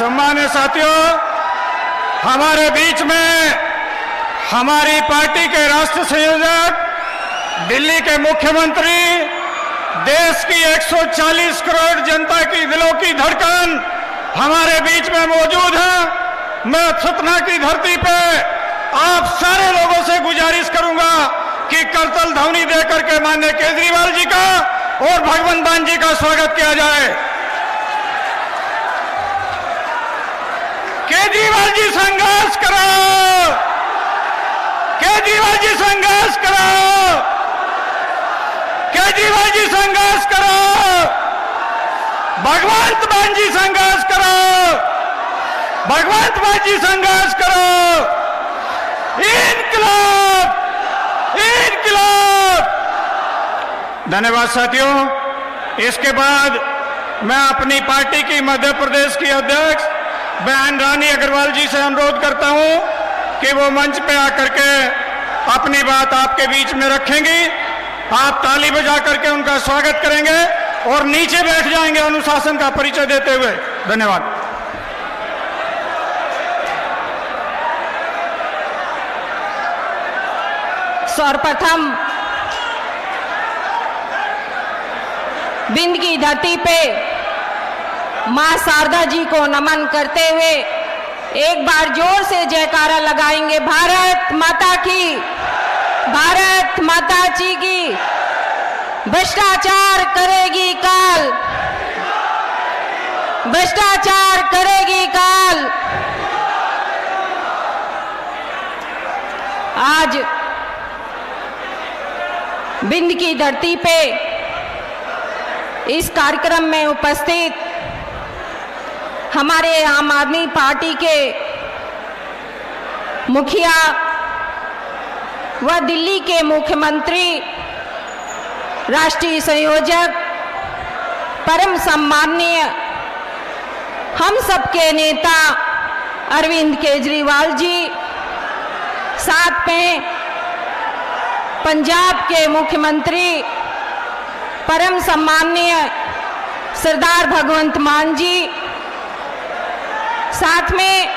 सम्मानित साथियों, हमारे बीच में हमारी पार्टी के राष्ट्रीय संयोजक, दिल्ली के मुख्यमंत्री, देश की 140 करोड़ जनता की दिलों की धड़कन हमारे बीच में मौजूद है। मैं सतना की धरती पे आप सारे लोगों से गुजारिश करूंगा कि करतल ध्वनि देकर के माननीय केजरीवाल जी का और भगवंत मान जी का स्वागत किया जाए। केजरीवाल जी संघर्ष करो, केजरीवाल जी संघर्ष करो, केजरीवाल जी संघर्ष करो, भगवंत मान जी संघर्ष करो, भगवंत मान जी संघर्ष करो। इनकलाब, इनकलाब। धन्यवाद साथियों। इसके बाद मैं अपनी पार्टी की मध्य प्रदेश की अध्यक्ष बहन रानी अग्रवाल जी से अनुरोध करता हूं कि वो मंच पे आकर के अपनी बात आपके बीच में रखेंगी। आप ताली बजा करके उनका स्वागत करेंगे और नीचे बैठ जाएंगे अनुशासन का परिचय देते हुए। धन्यवाद। सर्वप्रथम बिंद की धरती पे मां शारदा जी को नमन करते हुए एक बार जोर से जयकारा लगाएंगे। भारत माता की, भारत माता जी की। भ्रष्टाचार करेगी काल, भ्रष्टाचार करेगी काल। आज बिंद की धरती पे इस कार्यक्रम में उपस्थित हमारे आम आदमी पार्टी के मुखिया व दिल्ली के मुख्यमंत्री, राष्ट्रीय संयोजक, परम सम्माननीय हम सबके नेता अरविंद केजरीवाल जी, साथ में पंजाब के मुख्यमंत्री परम सम्माननीय सरदार भगवंत मान जी, साथ में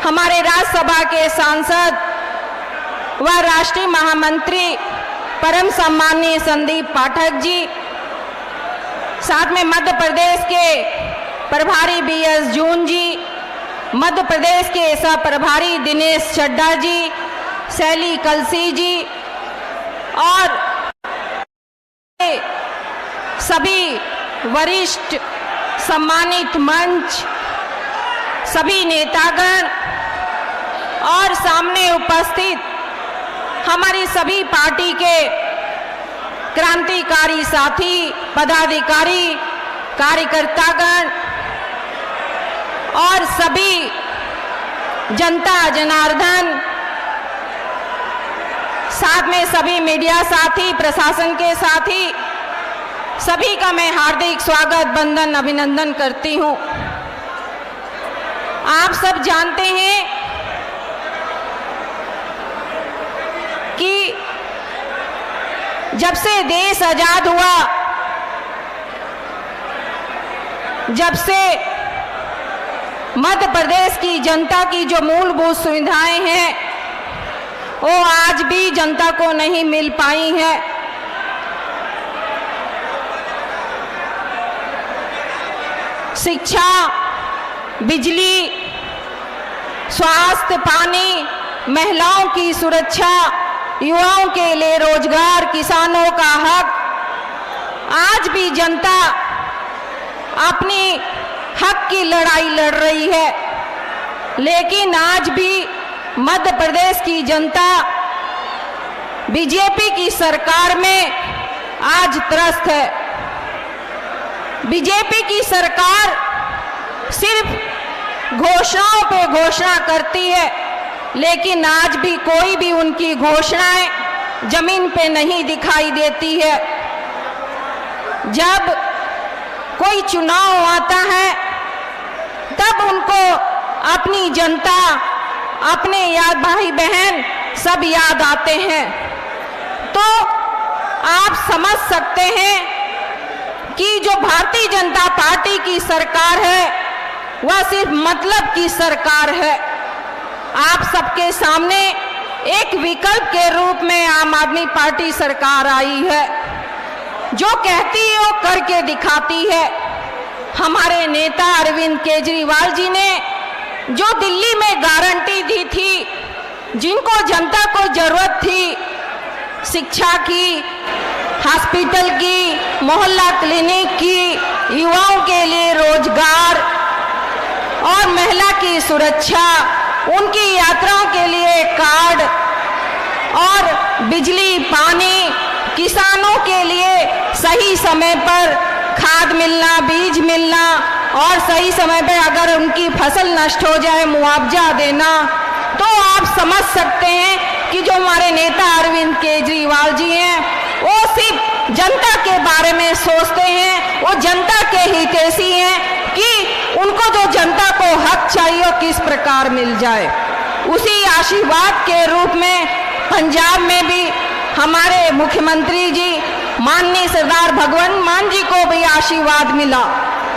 हमारे राज्यसभा के सांसद व राष्ट्रीय महामंत्री परम सम्माननीय संदीप पाठक जी, साथ में मध्य प्रदेश के प्रभारी BS जून जी, मध्य प्रदेश के सह प्रभारी दिनेश चड्ढा जी, शैली कलसी जी और सभी वरिष्ठ सम्मानित मंच, सभी नेतागण और सामने उपस्थित हमारी सभी पार्टी के क्रांतिकारी साथी, पदाधिकारी, कार्यकर्तागण और सभी जनता जनार्दन, साथ में सभी मीडिया साथी, प्रशासन के साथी, सभी का मैं हार्दिक स्वागत, वंदन, अभिनंदन करती हूं। आप सब जानते हैं कि जब से देश आजाद हुआ, जब से मध्य प्रदेश की जनता की जो मूलभूत सुविधाएं हैं वो आज भी जनता को नहीं मिल पाई है। शिक्षा, बिजली, स्वास्थ्य, पानी, महिलाओं की सुरक्षा, युवाओं के लिए रोजगार, किसानों का हक, आज भी जनता अपनी हक की लड़ाई लड़ रही है। लेकिन आज भी मध्य प्रदेश की जनता बीजेपी की सरकार में आज त्रस्त है। बीजेपी की सरकार सिर्फ घोषणाओं पे घोषणा करती है, लेकिन आज भी कोई भी उनकी घोषणाएं जमीन पे नहीं दिखाई देती है। जब कोई चुनाव आता है तब उनको अपनी जनता, अपने याद भाई बहन सब याद आते हैं। तो आप समझ सकते हैं कि जो भारतीय जनता पार्टी की सरकार है वह सिर्फ मतलब की सरकार है। आप सबके सामने एक विकल्प के रूप में आम आदमी पार्टी सरकार आई है, जो कहती है वो करके दिखाती है। हमारे नेता अरविंद केजरीवाल जी ने जो दिल्ली में गारंटी दी थी, जिनको जनता को जरूरत थी, शिक्षा की, हॉस्पिटल की, मोहल्ला क्लिनिक की, युवाओं के लिए रोजगार और महिला की सुरक्षा, उनकी यात्राओं के लिए कार्ड और बिजली, पानी, किसानों के लिए सही समय पर खाद मिलना, बीज मिलना और सही समय पर अगर उनकी फसल नष्ट हो जाए मुआवजा देना, तो आप समझ सकते हैं कि जो हमारे नेता अरविंद केजरीवाल जी हैं, वो सिर्फ जनता के बारे में सोचते हैं, वो जनता के हितैषी हैं कि उनको जो जनता को हक चाहिए वो किस प्रकार मिल जाए। उसी आशीर्वाद के रूप में पंजाब में भी हमारे मुख्यमंत्री जी माननीय सरदार भगवंत मान जी को भी आशीर्वाद मिला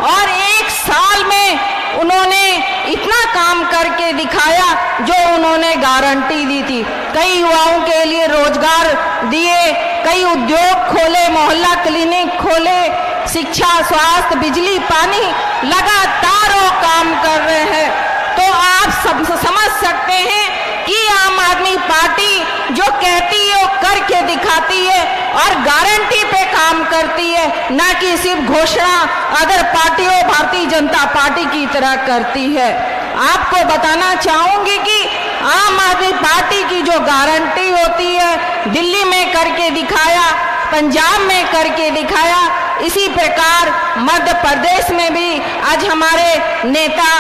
और 1 साल में उन्होंने इतना काम करके दिखाया जो उन्होंने गारंटी दी थी। कई युवाओं के लिए रोजगार दिए, कई उद्योग खोले, मोहल्ला क्लिनिक खोले, शिक्षा, स्वास्थ्य, बिजली, पानी, लगातार वो काम कर रहे हैं। तो आप सब समझ सकते हैं कि आम आदमी पार्टी जो कहती है वो करके दिखाती है और गारंटी पे काम करती है, ना कि सिर्फ घोषणा अदर पार्टियों भारतीय जनता पार्टी की तरह करती है। आपको बताना चाहूंगी कि आम आदमी पार्टी की जो गारंटी होती है, दिल्ली में करके दिखाया, पंजाब में करके दिखाया, इसी प्रकार मध्य प्रदेश में भी आज हमारे नेता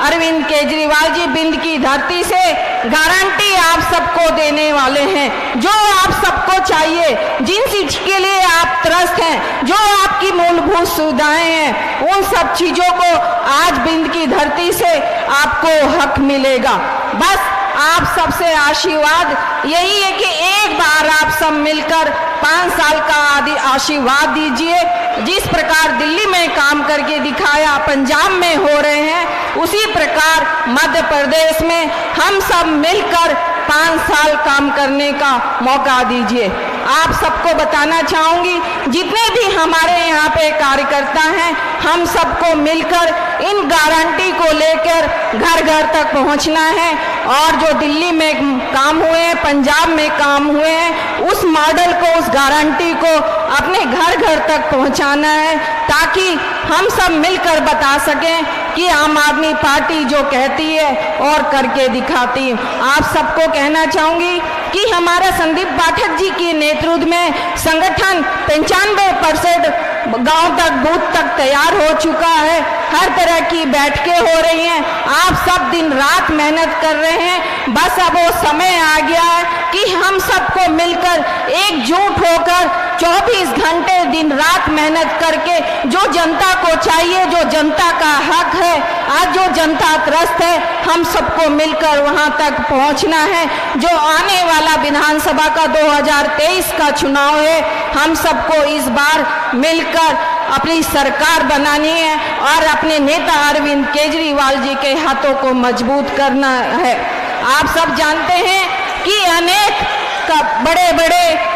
अरविंद केजरीवाल जी बिंद की धरती से गारंटी आप सबको देने वाले हैं। जो आप सबको चाहिए, जिन चीज के लिए आप त्रस्त हैं, जो आपकी मूलभूत सुविधाएं हैं, उन सब चीजों को आज बिंद की धरती से आपको हक मिलेगा। बस आप सबसे आशीर्वाद यही है कि एक बार आप सब मिलकर 5 साल का आशीर्वाद दीजिए। जिस प्रकार दिल्ली में काम करके दिखाया, पंजाब में हो रहे हैं, उसी प्रकार मध्य प्रदेश में हम सब मिलकर 5 साल काम करने का मौका दीजिए। आप सबको बताना चाहूंगी, जितने भी हमारे यहाँ पे कार्यकर्ता हैं, हम सबको मिलकर इन गारंटी को लेकर घर घर तक पहुँचना है और जो दिल्ली में काम हुए हैं, पंजाब में काम हुए हैं, उस मॉडल को, उस गारंटी को अपने घर घर तक पहुँचाना है, ताकि हम सब मिलकर बता सकें कि आम आदमी पार्टी जो कहती है और करके दिखाती है। आप सबको कहना चाहूंगी कि हमारा संदीप पाठक जी के नेतृत्व में संगठन 95% गांव तक, बूथ तक तैयार हो चुका है। हर तरह की बैठकें हो रही हैं, आप सब दिन रात मेहनत कर रहे हैं। बस अब वो समय आ गया है कि हम सबको मिलकर एकजुट होकर 24 घंटे दिन रात मेहनत करके जो जनता को चाहिए, जो जनता का हक है, आज जो जनता त्रस्त है, हम सबको मिलकर वहां तक पहुंचना है। जो आने वाला विधानसभा का 2023 का चुनाव है, हम सबको इस बार मिलकर अपनी सरकार बनानी है और अपने नेता अरविंद केजरीवाल जी के हाथों को मजबूत करना है। आप सब जानते हैं कि अनेक बड़े बड़े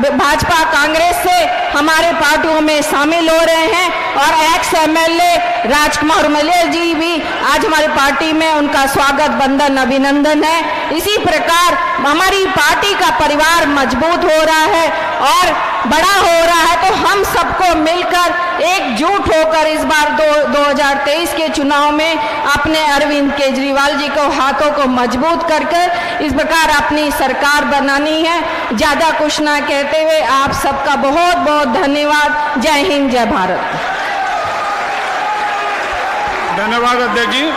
भाजपा कांग्रेस से हमारे पार्टियों में शामिल हो रहे हैं और एक्स MLA राजकुमार मलिया जी भी आज हमारी पार्टी में, उनका स्वागत, बंदन, अभिनंदन है। इसी प्रकार हमारी पार्टी का परिवार मजबूत हो रहा है और बड़ा हो रहा है, तो हम सबको मिलकर एकजुट होकर इस बार 2023 के चुनाव में अपने अरविंद केजरीवाल जी को हाथों को मजबूत कर इस प्रकार अपनी सरकार बनानी है। ज्यादा कुछ ना कहते हुए आप सबका बहुत बहुत धन्यवाद। जय हिंद, जय भारत। धन्यवाद अध्यक्ष जी।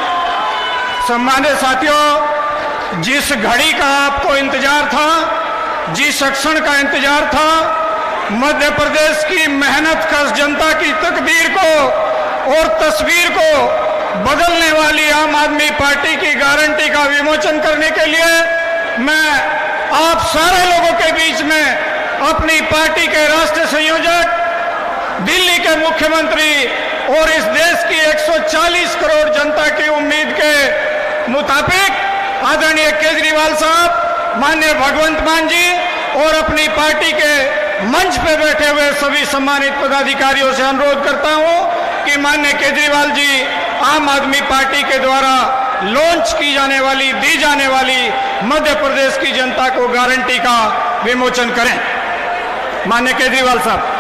सम्मानित साथियों, जिस घड़ी का आपको इंतजार था, जिस क्षण का इंतजार था, मध्य प्रदेश की मेहनत कश जनता की तकदीर को और तस्वीर को बदलने वाली आम आदमी पार्टी की गारंटी का विमोचन करने के लिए मैं आप सारे लोगों के बीच में अपनी पार्टी के राष्ट्रीय संयोजक, दिल्ली के मुख्यमंत्री और इस देश की 140 करोड़ जनता की उम्मीद के मुताबिक आदरणीय केजरीवाल साहब, माननीय भगवंत मान जी और अपनी पार्टी के मंच पे बैठे हुए सभी सम्मानित पदाधिकारियों से अनुरोध करता हूं कि माननीय केजरीवाल जी आम आदमी पार्टी के द्वारा लॉन्च की जाने वाली, दी जाने वाली मध्य प्रदेश की जनता को गारंटी का विमोचन करें। माननीय केजरीवाल साहब।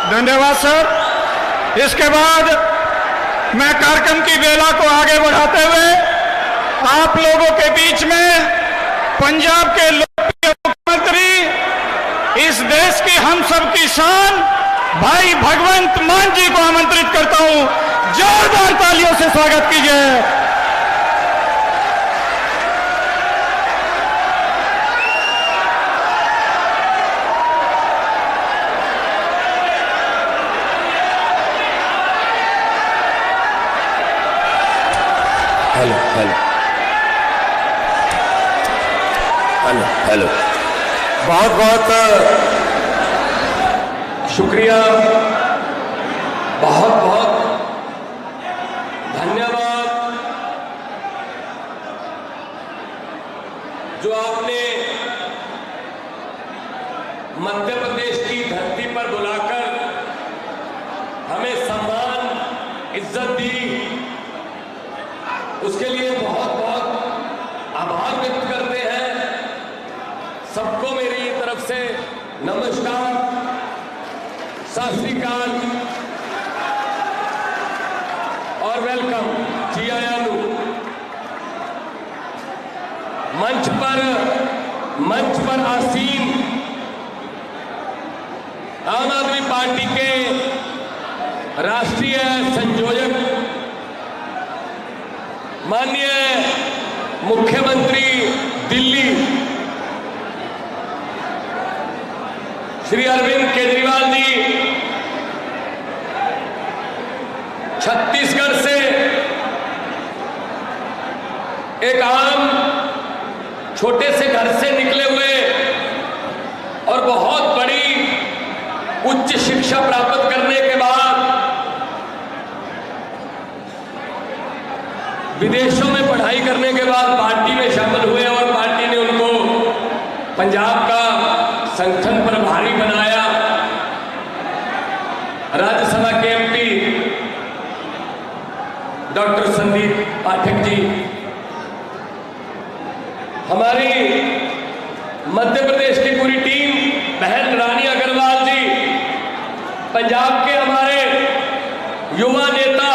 धन्यवाद सर। इसके बाद मैं कार्यक्रम की बेला को आगे बढ़ाते हुए आप लोगों के बीच में पंजाब के लोकप्रिय मुख्यमंत्री, इस देश की हम सब की शान भाई भगवंत मान जी को आमंत्रित करता हूं। जोरदार तालियों से स्वागत कीजिए। हेलो हेलो हेलो हेलो, बहुत बहुत शुक्रिया, बहुत बहुत धन्यवाद जो आपने मध्य प्रदेश की धरती पर बुलाकर हमें सम्मान, इज्जत दी, उसके लिए बहुत बहुत आभार व्यक्त करते हैं। सबको मेरी तरफ से नमस्कार, सत श्री अकाल और वेलकम। जी आयालू मंच पर आसीन आम आदमी पार्टी के राष्ट्रीय संयोजक माननीय मुख्यमंत्री दिल्ली श्री अरविंद केजरीवाल जी, छत्तीसगढ़ से एक आम छोटे से घर से निकले हुए और बहुत बड़ी उच्च शिक्षा प्राप्त करने के बाद विदेशों में पढ़ाई करने के बाद पार्टी में शामिल हुए और पार्टी ने उनको पंजाब का संगठन प्रभारी बनाया। राज्यसभा के एमपी डॉक्टर संदीप पाठक जी, हमारी मध्य प्रदेश की पूरी टीम, बहन रानी अग्रवाल जी, पंजाब के हमारे युवा नेता,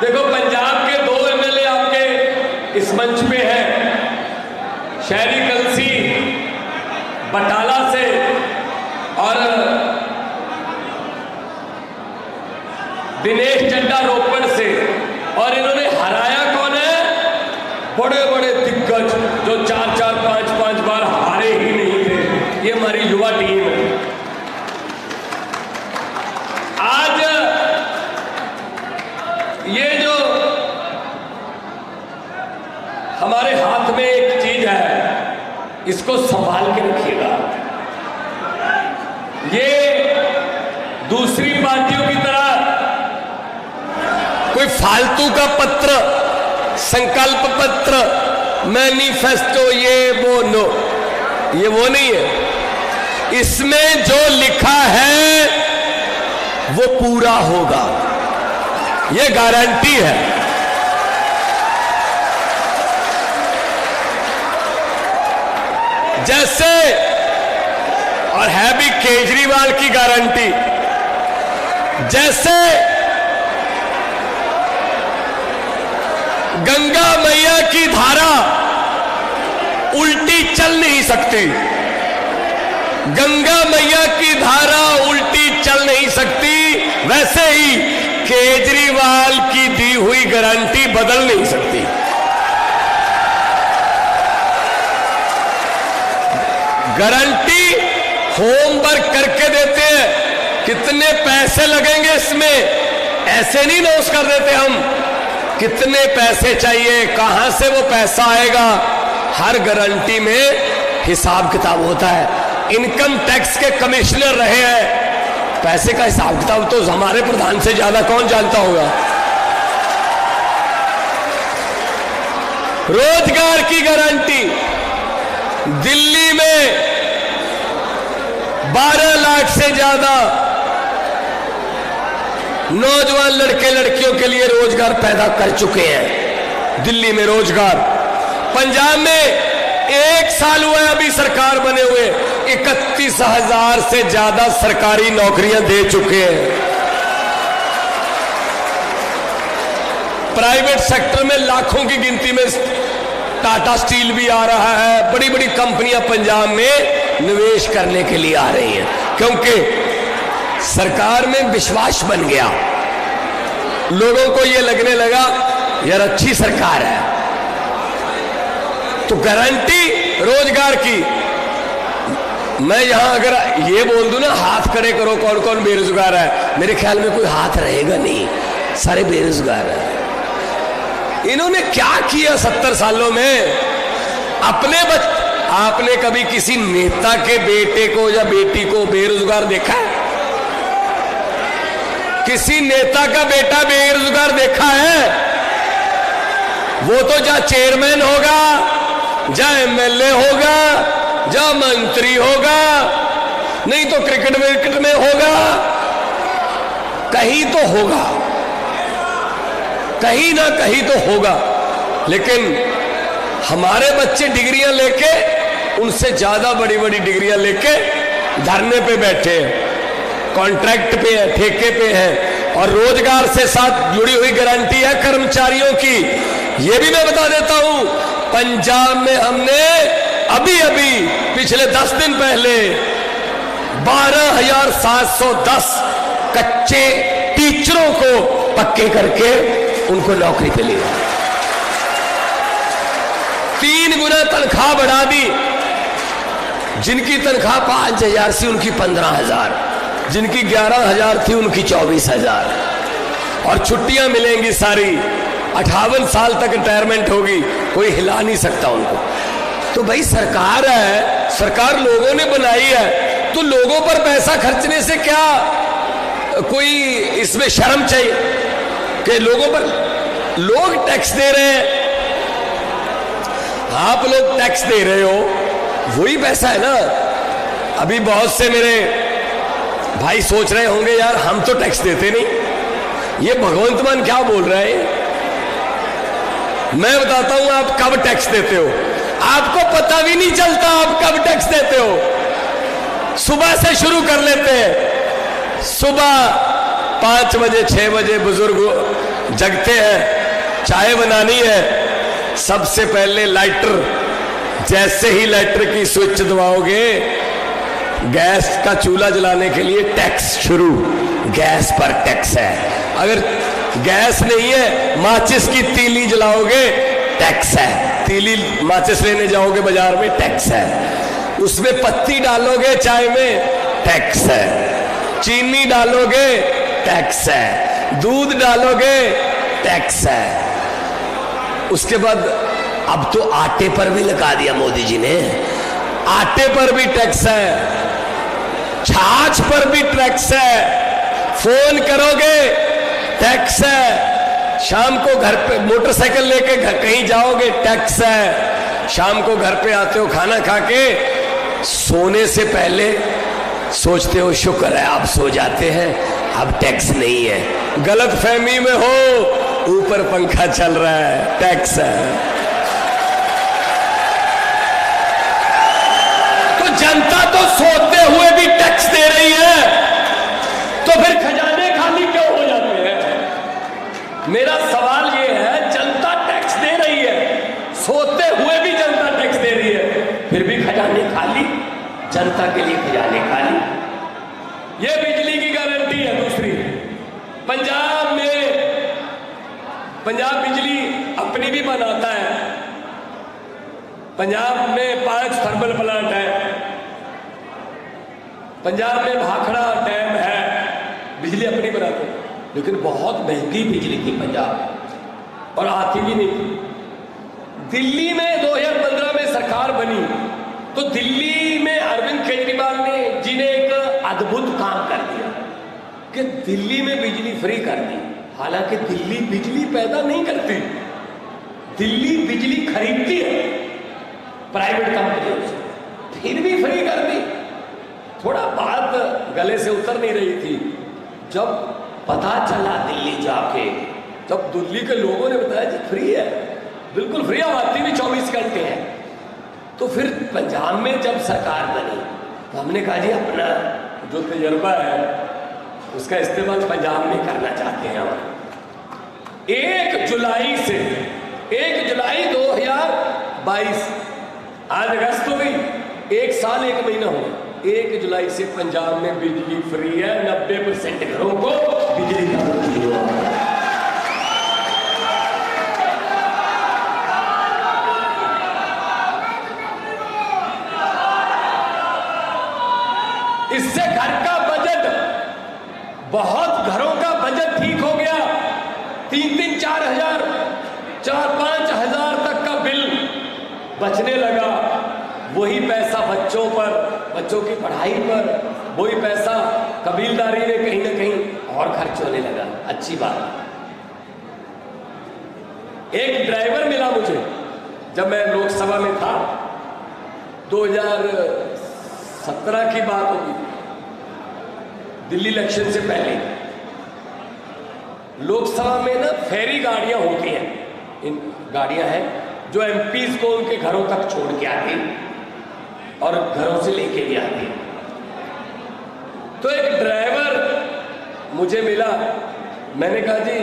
देखो पंजाब के 2 एमएलए आपके इस मंच पे हैं, शहरी कलसी बटाला से और दिनेश चड्डा रोपड़ से, और इन्होंने हराया कौन है? बड़े बड़े दिग्गज जो 4-4, 5-5 बार हारे ही नहीं थे। ये हमारी युवा टीम है। आज ये जो हमारे हाथ में एक चीज है, इसको संभाल के रखिएगा। ये दूसरी पार्टियों की तरह कोई फालतू का पत्र, संकल्प पत्र, मैनिफेस्टो, ये वो नहीं है। इसमें जो लिखा है वो पूरा होगा, ये गारंटी है। जैसे, और है भी केजरीवाल की गारंटी, जैसे गंगा मैया की धारा उल्टी चल नहीं सकती, गंगा मैया की धारा उल्टी चल नहीं सकती, वैसे ही केजरीवाल की दी हुई गारंटी बदल नहीं सकती। गारंटी होमवर्क करके देते हैं, कितने पैसे लगेंगे इसमें, ऐसे नहीं नोस कर देते हम। कितने पैसे चाहिए, कहां से वो पैसा आएगा, हर गारंटी में हिसाब किताब होता है। इनकम टैक्स के कमिश्नर रहे हैं, पैसे का हिसाब किताब तो हमारे प्रधान से ज्यादा कौन जानता होगा। रोजगार की गारंटी, दिल्ली में 12 लाख से ज्यादा नौजवान लड़के लड़कियों के लिए रोजगार पैदा कर चुके हैं। दिल्ली में रोजगार, पंजाब में 1 साल हुआ है अभी सरकार बने हुए, 31,000 से ज्यादा सरकारी नौकरियां दे चुके हैं। प्राइवेट सेक्टर में लाखों की गिनती में टाटा स्टील भी आ रहा है, बड़ी बड़ी कंपनियां पंजाब में निवेश करने के लिए आ रही हैं, क्योंकि सरकार में विश्वास बन गया। लोगों को यह लगने लगा यार अच्छी सरकार है, तो गारंटी रोजगार की। मैं यहां अगर ये बोल दूं ना, हाथ खड़े करो कौन कौन बेरोजगार है, मेरे ख्याल में कोई हाथ रहेगा नहीं, सारे बेरोजगार हैं। इन्होंने क्या किया 70 सालों में अपने आपने कभी किसी नेता के बेटे को या बेटी को बेरोजगार देखा है? किसी नेता का बेटा बेरोजगार देखा है? वो तो जा चेयरमैन होगा, जा एमएलए होगा, जा मंत्री होगा, नहीं तो क्रिकेट विकेट में होगा, कहीं तो होगा, कहीं ना कहीं तो होगा। लेकिन हमारे बच्चे डिग्रियां लेके, उनसे ज्यादा बड़ी बड़ी डिग्रियां लेके धरने पे बैठे हैं, कॉन्ट्रैक्ट पे है, ठेके पे है, और रोजगार से साथ जुड़ी हुई गारंटी है कर्मचारियों की। यह भी मैं बता देता हूं, पंजाब में हमने अभी अभी पिछले 10 दिन पहले 12,710 कच्चे टीचरों को पक्के करके उनको नौकरी पे लिया। 3 गुना तनख्वाह बढ़ा दी। जिनकी तनख्वाह 5,000 थी उनकी 15,000, जिनकी 11,000 थी उनकी 24,000, और छुट्टियां मिलेंगी सारी। 58 साल तक रिटायरमेंट होगी, कोई हिला नहीं सकता उनको। तो भाई सरकार है, सरकार लोगों ने बनाई है, तो लोगों पर पैसा खर्चने से क्या कोई इसमें शर्म चाहिए कि लोगों पर, लोग टैक्स दे रहे हैं, आप लोग टैक्स दे रहे हो, वही पैसा है ना। अभी बहुत से मेरे भाई सोच रहे होंगे यार हम तो टैक्स देते नहीं, ये भगवंत मान क्या बोल रहा है। मैं बताता हूं आप कब टैक्स देते हो, आपको पता भी नहीं चलता आप कब टैक्स देते हो। सुबह से शुरू कर लेते हैं, सुबह 5 बजे 6 बजे बुजुर्ग जगते हैं, चाय बनानी है, सबसे पहले लाइटर, जैसे ही लाइटर की स्विच दबाओगे गैस का चूल्हा जलाने के लिए टैक्स शुरू, गैस पर टैक्स है। अगर गैस नहीं है, माचिस की तीली जलाओगे टैक्स है, तीली माचिस लेने जाओगे बाजार में टैक्स है, उसमें पत्ती डालोगे चाय में टैक्स है, चीनी डालोगे टैक्स है, दूध डालोगे टैक्स है। उसके बाद अब तो आटे पर भी लगा दिया मोदी जी ने, आटे पर भी टैक्स है, छाछ पर भी टैक्स है, फोन करोगे टैक्स है, शाम को घर पे मोटरसाइकिल लेके कहीं जाओगे टैक्स है, शाम को घर पे आते हो खाना खा के, सोने से पहले सोचते हो शुक्र है आप सो जाते हैं, अब टैक्स नहीं है। गलत फहमी में हो, ऊपर पंखा चल रहा है, टैक्स है। तो जनता तो सोते हुए भी टैक्स दे रही है, तो फिर खजाने खाली क्यों हो जाते हैं? मेरा सवाल यह है, जनता टैक्स दे रही है, सोते हुए भी जनता टैक्स दे रही है, फिर भी खजाने खाली, जनता के लिए खजाने खाली। यह बिजली की गारंटी है। दूसरी, पंजाब में, पंजाब बिजली अपनी भी बनाता है, पंजाब में 5 थर्मल प्लांट है, पंजाब में भाखड़ा डैम है, बिजली अपनी बनाते हैं, लेकिन बहुत महंगी बिजली थी पंजाब और आती भी नहीं थी। दिल्ली में 2015 में सरकार बनी तो दिल्ली में अरविंद केजरीवाल जी ने एक अद्भुत काम कर दिया कि दिल्ली में बिजली फ्री कर दी। हालांकि दिल्ली बिजली पैदा नहीं करती, दिल्ली बिजली खरीदती है प्राइवेट कंपनियों से, फिर भी फ्री कर दी। थोड़ा बात गले से उतर नहीं रही थी। जब पता चला दिल्ली जाके, जब दिल्ली के लोगों ने बताया जी फ्री है, बिल्कुल फ्री, आती भी 24 घंटे है, तो फिर पंजाब में जब सरकार बनी तो हमने कहा जी अपना जो तजर्बा है उसका इस्तेमाल पंजाब में करना चाहते हैं हम। 1 जुलाई से 1 जुलाई 2022, आज अगस्त हो गई, 1 साल 1 महीना हो गया। 1 जुलाई से पंजाब में बिजली फ्री है, 90% घरों को बिजली का बिल हुआ। इससे घर का बजट, बहुत घरों का बजट ठीक हो गया। 3-3, 4 हजार, 4-5 हजार तक का बिल बचने लगा। वही पैसा बच्चों पर, बच्चों की पढ़ाई पर, वही पैसा कबीलदारी में कहीं ना कहीं और खर्च होने लगा। अच्छी बात। एक ड्राइवर मिला मुझे जब मैं लोकसभा में था, 2017 की बात होगी, दिल्ली इलेक्शन से पहले। लोकसभा में ना फेरी गाड़ियां होती हैं, इन गाड़ियां हैं जो एमपीज को उनके घरों तक छोड़ के आती और घरों से लेके भी आती। तो एक ड्राइवर मुझे मिला, मैंने कहा जी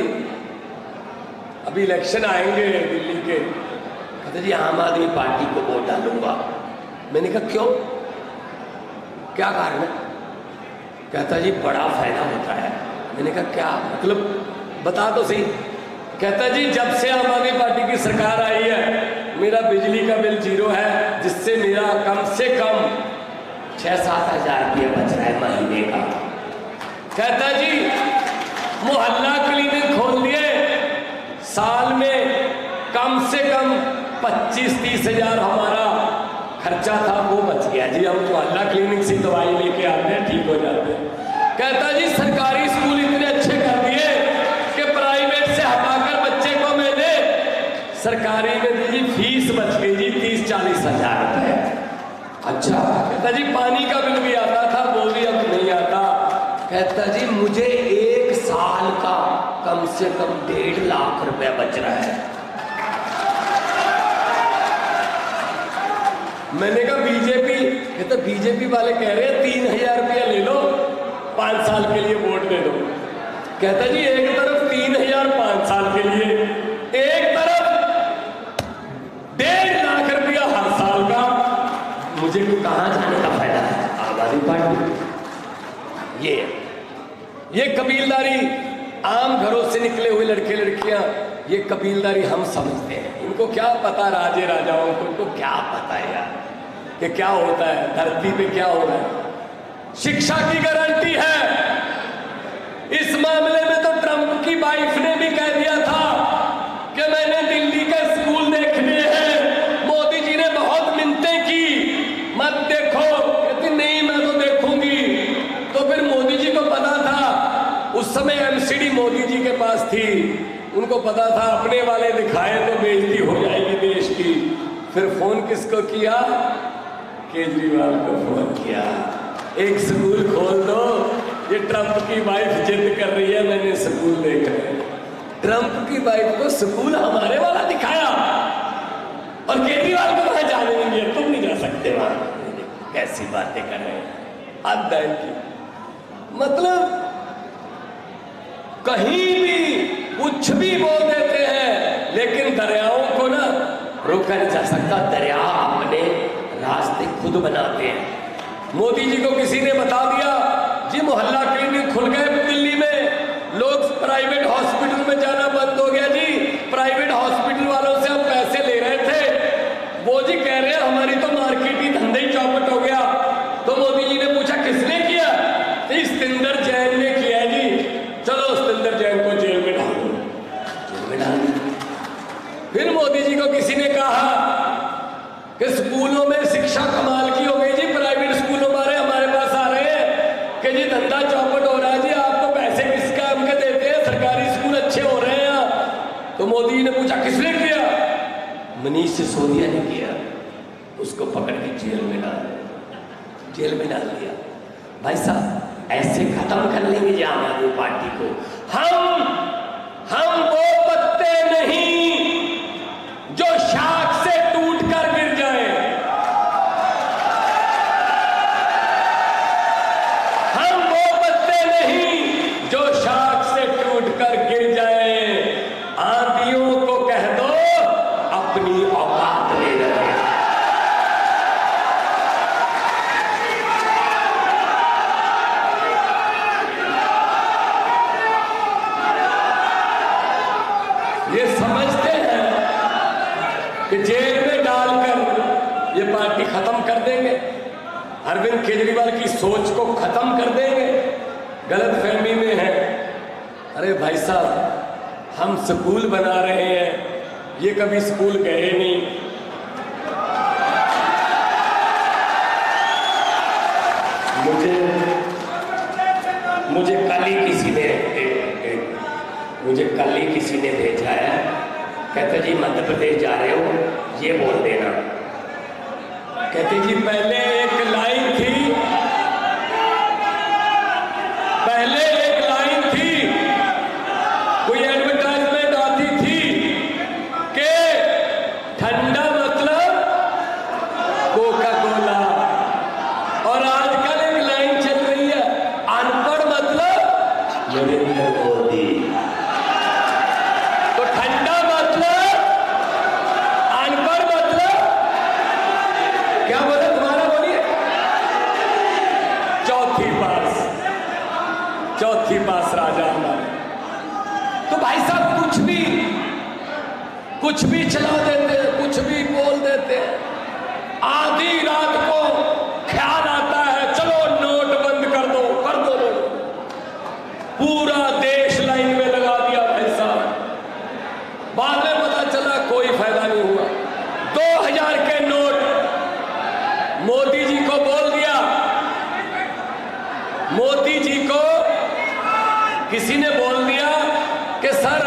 अभी इलेक्शन आएंगे दिल्ली के, कहते जी आम आदमी पार्टी को वोट डालूंगा। मैंने कहा क्यों, क्या कारण है? कहता जी बड़ा फायदा होता है। मैंने कहा क्या मतलब, बता तो सही। कहता जी जब से आम आदमी पार्टी की सरकार आई है मेरा बिजली का बिल 0 है, जिससे मेरा कम से कम 6-7 हजार रुपये बच रहा है महीने का। कहता जी मोहल्ला क्लिनिक खोल दिए, साल में कम से कम 25-30 हजार हमारा खर्चा था वो बच गया जी। हम मोहल्ला क्लिनिक से दवाई लेके आते हैं, ठीक हो जाते हैं। कहता जी सरकारी स्कूल इतने अच्छे कर दिए कि प्राइवेट से हटाकर बच्चे को मैंने सरकारी में दी, फीस बच गई जी 30-40 हजार रुपए। अच्छा। कहता जी पानी का बिल भी आता था, वो भी अब नहीं आता। कहता जी मुझे 1 साल का कम से कम 1.5 लाख रुपया बच रहा है। मैंने कहा बीजेपी, कहता बीजेपी वाले कह रहे हैं 3,000 रुपया ले लो, 5 साल के लिए वोट दे दो। कहता जी एक तरफ 3,000 5 साल के लिए, एक तरफ 1.5 लाख रुपया हर साल का। मुझे कहां जाने का फायदा है? आम आदमी पार्टी। ये कबीलदारी, आम घरों से निकले हुए लड़के लड़कियां, ये कबीलदारी हम समझते हैं। इनको क्या पता राजे राजाओं को, इनको क्या पता है यार कि क्या होता है धरती पे, क्या हो रहा है। शिक्षा की गारंटी है। इस मामले में तो ट्रंप की वाइफ ने भी कह दिया था कि मैंने दिल्ली के स्कूल देखने हैं। मोदी जी ने बहुत मिन्नतें की, मत देखो। कहती नहीं मैं तो देखूंगी। तो फिर मोदी जी को पता था, उस समय एमसीडी मोदी जी के पास थी, उनको पता था अपने वाले दिखाए तो बेइज्जती हो जाएगी देश की। फिर फोन किसको किया? केजरीवाल को फोन किया, एक स्कूल खोल दो, ये ट्रंप की वाइफ जिद कर रही है, मैंने स्कूल देखा है। ट्रंप की वाइफ को स्कूल हमारे वाला दिखाया और केजरीवाल को वहां जाने नहीं दिया। तुम नहीं जा सकते वहां। कैसी बातें कर रहे हैं अध्ययन की। मतलब कहीं भी कुछ भी बोल देते हैं, लेकिन दरियाओं को ना रोका नहीं जा सकता। दरिया अपने रास्ते खुद बनाते हैं। मोदी जी को किसी ने बता दिया जी मोहल्ला क्लिनिक खुल गए दिल्ली में, लोग प्राइवेट हॉस्पिटल में जाना बंद हो गया जी। प्राइवेट हॉस्पिटल वालों से हम पैसे ले रहे थे, वो जी कह रहे हैं हमारी तो मार्केट ही धंधे ही चौपट हो गया। तो मोदी जी ने पूछा किसने किया? तो इस तिंदर जैन ने किया जी। धंधा चौपट हो रहा है जी, आपको पैसे किस काम के देते हैं? सरकारी स्कूल अच्छे हो रहे हैं यहाँ। तो मोदी ने पूछा किसने किया? मनीष सिसोदिया ने किया। उसको पकड़ के जेल में डाल दिया। भाई साहब ऐसे खत्म कर लेंगे जी आम आदमी पार्टी को। हम वो पत्ते नहीं जो शाख से टूट कर गिर जाए। हम वो पत्ते नहीं जो शाख से टूट कर गिर जाए। आंधियों को कह दो अपनी औकात ले रहे। ये समझते हैं कि जेल में डालकर ये पार्टी खत्म कर देंगे, अरविंद केजरीवाल की सोच को खत्म कर देंगे। गलतफहमी में है। अरे भाई साहब, हम स्कूल बना रहे हैं, ये कभी स्कूल गए नहीं। मुझे कल ही किसी ने भेजा है, कहते जी मध्य प्रदेश जा रहे हो, ये बोल देना। कहते जी पहले एक लाइन थी, कोई एडवर्टाइजमेंट आती थी कि ठंडा मतलब कोका कोला, और आजकल एक लाइन चल रही है अनपढ़ मतलब नरेंद्र मोदी। तो ठंडा मतलब, अनपढ़ मतलब क्या बोले? तुम्हारा बोलिए। चौथी पास राजा हमारे। तो भाई साहब कुछ भी चला देते, कुछ भी बोल देते। आधी रात को ख्याल आता है चलो नोट बंद कर दो नोट। पूरा देश लाइन में लगा दिया भाई साहब। बाद में पता चला कोई फायदा नहीं हुआ। 2000 के नोट मोदी जी को बोल दिया। मोदी जी को किसी ने बोल दिया कि सर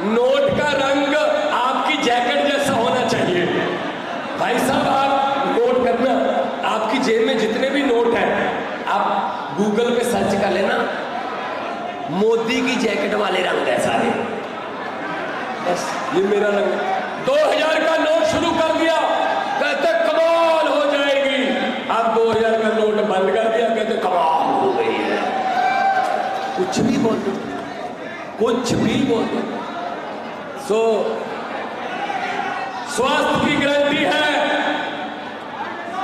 नोट का रंग आपकी जैकेट जैसा होना चाहिए। भाई साहब आप नोट करना, आपकी जेब में जितने भी नोट हैं आप गूगल पे सर्च कर लेना, मोदी की जैकेट वाले रंग है सारे। बस ये मेरा रंग। 2000 का नोट शुरू कर दिया, कहते कमाल हो जाएगी। आप 2000 का नोट बंद कर दिया, कहते कमाल हो गई है। कुछ भी बोल दो। स्वास्थ्य की गारंटी है,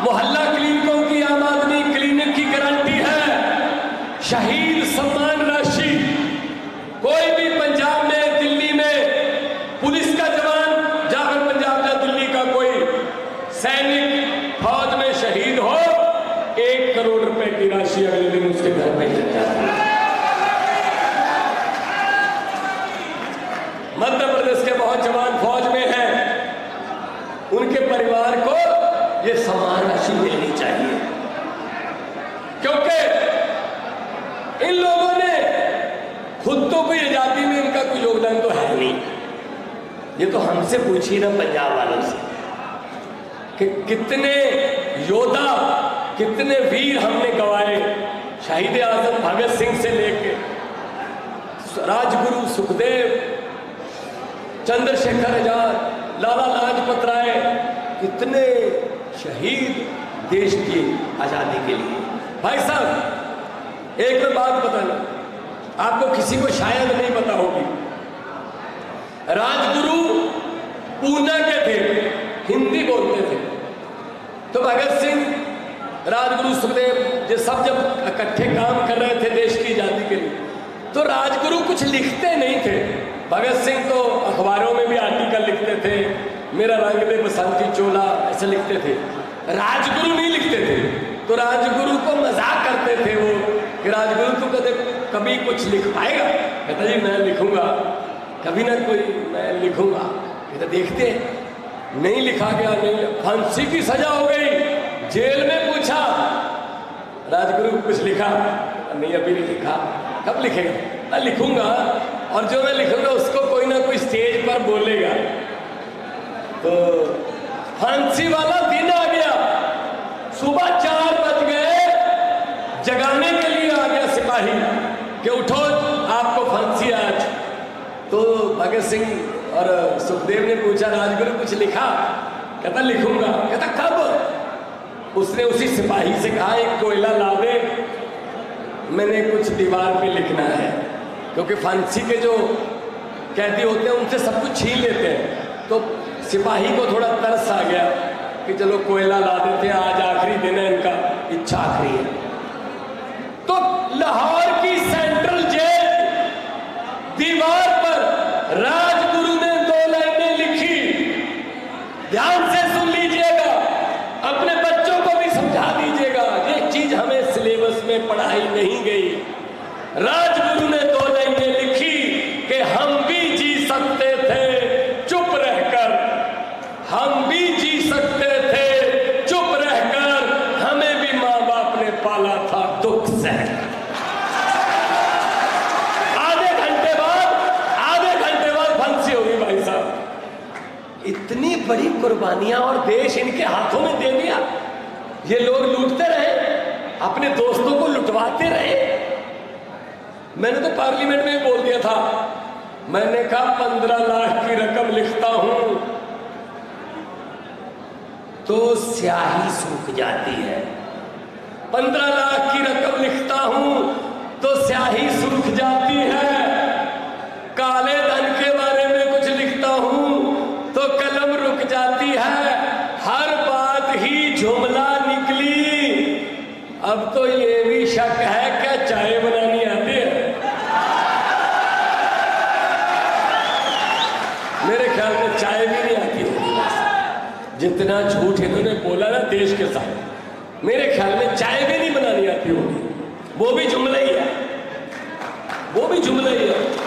मोहल्ला क्लिनिकों की आम आदमी क्लिनिक की गारंटी है। शहीद सम्मान राशि, कोई भी पंजाब में, दिल्ली में पुलिस का जवान जाकर पंजाब या दिल्ली का कोई सैनिक फौज में शहीद हो, 1 करोड़ रुपए की राशि अगले दिन उसके घर में लग जाती है। मध्य प्रदेश के बहुत जवान फौज में हैं, उनके परिवार को ये सम्मान राशि मिलनी चाहिए, क्योंकि इन लोगों ने खुद तो कोई आजादी में इनका कोई योगदान तो है नहीं। ये तो हमसे पूछिए ना पंजाब वालों से कि कितने योद्धा, कितने वीर हमने गवाए। शहीद आजम भगत सिंह से लेके राजगुरु सुखदेव, चंद्रशेखर आजाद, लाला लाजपत राय, कितने शहीद देश की आजादी के लिए। भाई साहब एक मैं बात बताना, आपको किसी को शायद नहीं पता होगी। राजगुरु पूना के थे, हिंदी बोलते थे। तो भगत सिंह, राजगुरु सुखदेव ये सब जब इकट्ठे काम कर रहे थे देश की आजादी के लिए, तो राजगुरु कुछ लिखते नहीं थे। भगत सिंह तो अखबारों में भी आर्टिकल लिखते थे, मेरा रंग दे बसंती चोला ऐसे लिखते थे। राजगुरु नहीं लिखते थे। तो राजगुरु को मजाक करते थे वो कि राजगुरु तो कभी कुछ लिख पाएगा? कहता जी मैं लिखूंगा, कभी ना कोई मैं लिखूंगा। कहता देखते नहीं लिखा गया, नहीं, फांसी की सजा हो गई। जेल में पूछा राजगुरु कुछ लिखा? नहीं अभी नहीं लिखा, कब लिखेगा? मैं लिखूंगा, और जो मैं लिखूंगा उसको कोई ना कोई स्टेज पर बोलेगा। तो फांसी वाला दिन आ गया, सुबह 4 बज गए, जगाने के लिए आ गया सिपाही कि उठो आपको फांसी आज। तो भगत सिंह और सुखदेव ने पूछा राजगुरु कुछ लिखा? कहता लिखूंगा। कहता कब? उसने उसी सिपाही से कहा एक कोयला ला दे, मैंने कुछ दीवार पे लिखना है। क्योंकि फांसी के जो कैदी होते हैं उनसे सब कुछ छीन लेते हैं। तो सिपाही को थोड़ा तरस आ गया कि चलो कोयला ला देते हैं, आज आखिरी दिन है इनका, इच्छा आखिरी है। तो लाहौर की सेंट्रल जेल दीवार पर राजगुरु ने 2 लाइनें लिखी। ध्यान से सुन लीजिएगा, अपने बच्चों को भी समझा दीजिएगा, ये चीज हमें सिलेबस में पढ़ाई नहीं गई। राजगुरु ने 2 लाइनें लिखी कि हम भी जी सकते थे चुप रहकर, हम भी जी सकते थे चुप रहकर, हमें भी माँ बाप ने पाला था दुख सहकर। आधे घंटे बाद फांसी होगी भाई साहब। इतनी बड़ी कुर्बानियां और देश इनके हाथों में दे दिया। ये लोग लूटते रहे, अपने दोस्तों को लुटवाते रहे। मैंने तो पार्लियामेंट में बोल दिया था, मैंने कहा 15 लाख की रकम लिखता हूं तो स्याही सूख जाती है। 15 लाख की रकम लिखता हूं तो स्याही सूख जाती है। काले धन के बारे में कुछ लिखता हूं तो कलम रुक जाती है। हर बात ही जुमला निकली। अब तो ये भी शक है क्या चाय बनानी आती है? मेरे ख्याल में चाय भी नहीं आती होगी। जितना झूठ इन्होंने बोला ना देश के साथ, मेरे ख्याल में चाय भी नहीं बनानी आती होगी। वो भी जुमला ही है, वो भी जुमला ही है।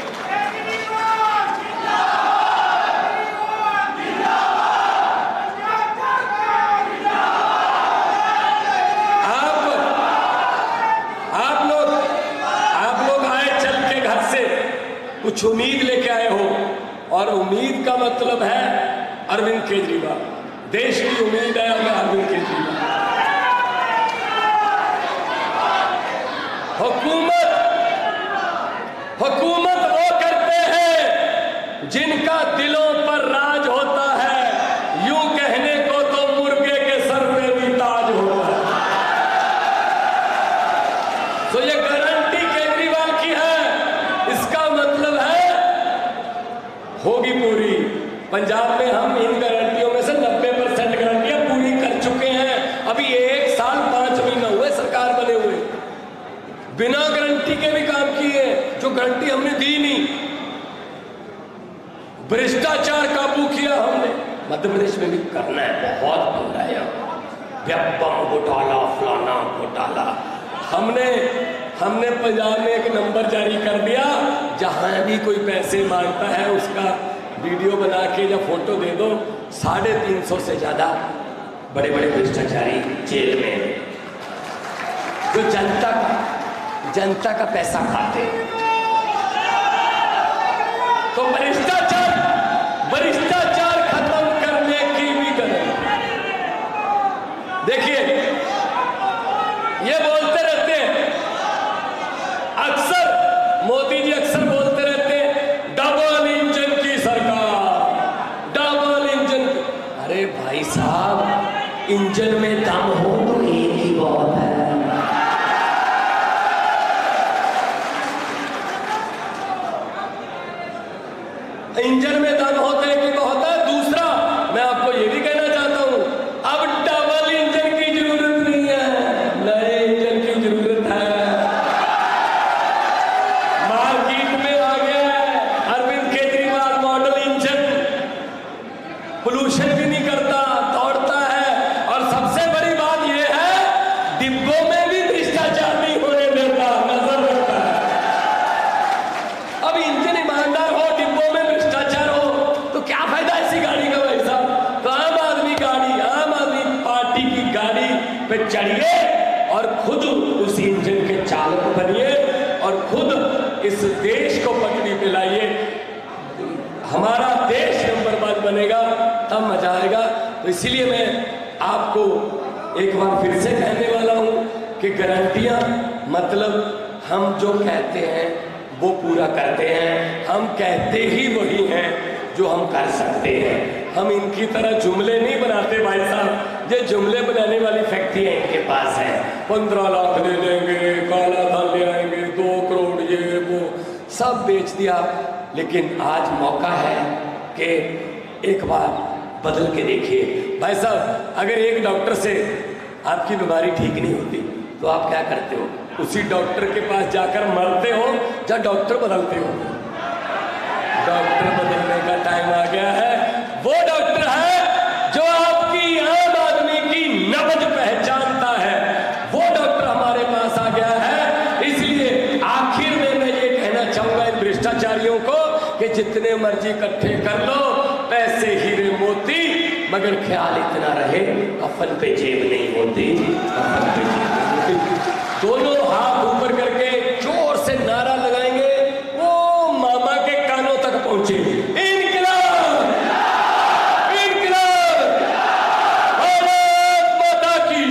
आप लोग आए चल के घर से, कुछ उम्मीद लेके आए हो, और उम्मीद का मतलब है अरविंद केजरीवाल। देश की उम्मीद है हमें अरविंद केजरीवाल। हुकूमत वो करते हैं जिनका दिलों पर राज होता है। यूं कहने को तो मुर्गे के सर पे भी ताज होता है। तो ये गारंटी केजरीवाल की है, इसका मतलब है होगी पूरी। पंजाब में हम इन गारंटियों में से 90% गारंटियां पूरी कर चुके हैं। अभी 1 साल 5 महीना हुए सरकार बने हुए, बिना गारंटी के भी काम किए, जो गारंटी हमने दी नहीं। भ्रष्टाचार काबू किया हमने, मध्य प्रदेश में भी करना है, बहुत हो रहा है। व्यापम घोटाला, फलाना घोटाला। हमने पंजाब में एक नंबर जारी कर दिया, जहां भी कोई पैसे मांगता है उसका वीडियो बना के या फोटो दे दो। 350 से ज्यादा बड़े बड़े भ्रष्टाचारी जेल में, जो जनता का पैसा खाते। तो भ्रष्टाचार खत्म करने की भी करें। देखिए, ये बोलते रहते हैं अक्सर, मोदी जी अक्सर बोलते रहते हैं डबल इंजन की सरकार, डबल इंजन। अरे भाई साहब, इंजन में दम हो तो एक ही बहुत है। इंजन में दम होता है कि बहुत है। दूसरा, मैं आपको ये भी कहना चाहता हूं, अब डबल इंजन की जरूरत नहीं है, नए इंजन की जरूरत है। मार्केट में आ गया है Arvind Kejriwal model engine, pollution भी नहीं करता, दौड़ता है। और सबसे बड़ी बात यह है, डिब्बों में भी भ्रष्टाचार नहीं होने देता, नजर रखता है। अब इंजन ईमानदार हो, डिब्बों में भ्रष्टाचार हो, तो क्या फायदा ऐसी गाड़ी का भाई साहब? तो आम आदमी पार्टी की गाड़ी पे चढ़िए और खुद उस इंजन के चालक बनिए। इस देश को पटरी पे लाइए। हमारा देश नंबर 1 बनेगा, तब मजा आएगा। तो इसीलिए मैं आपको एक बार फिर से कहने वाला हूं कि गारंटियां मतलब हम जो कहते हैं वो पूरा करते हैं। हम कहते ही वही हैं जो हम कर सकते हैं। हम इनकी तरह जुमले नहीं बनाते भाई साहब। ये जुमले बनाने वाली फैक्ट्रियां इनके पास है। 15 लाख दे देंगे, काला धन ले आएंगे, 2 करोड़ ये वो सब बेच दिया। लेकिन आज मौका है कि एक बार बदल के देखिए। भाई साहब, अगर एक डॉक्टर से आपकी बीमारी ठीक नहीं होती तो आप क्या करते हो? उसी डॉक्टर के पास जाकर मरते हो या डॉक्टर बदलते हो? डॉक्टर बदलने का टाइम आ गया है। वो डॉक्टर है जो आपकी आम आदमी की नब्ज पहचानता है। वो डॉक्टर हमारे पास आ गया है। इसलिए आखिर में मैं ये कहना चाहूंगा इन भ्रष्टाचारियों को कि जितने मर्जी इकट्ठे कर लो, पैसे हीरे मोती, मगर ख्याल इतना रहे कफन पे जेब नहीं होती। कफन पे जेब नहीं होती। दोनों हाथ ऊपर करके जोर से नारा लगाएंगे, वो मामा के कानों तक पहुंचे। इनकलाब, इनकलाब, भारत माता की,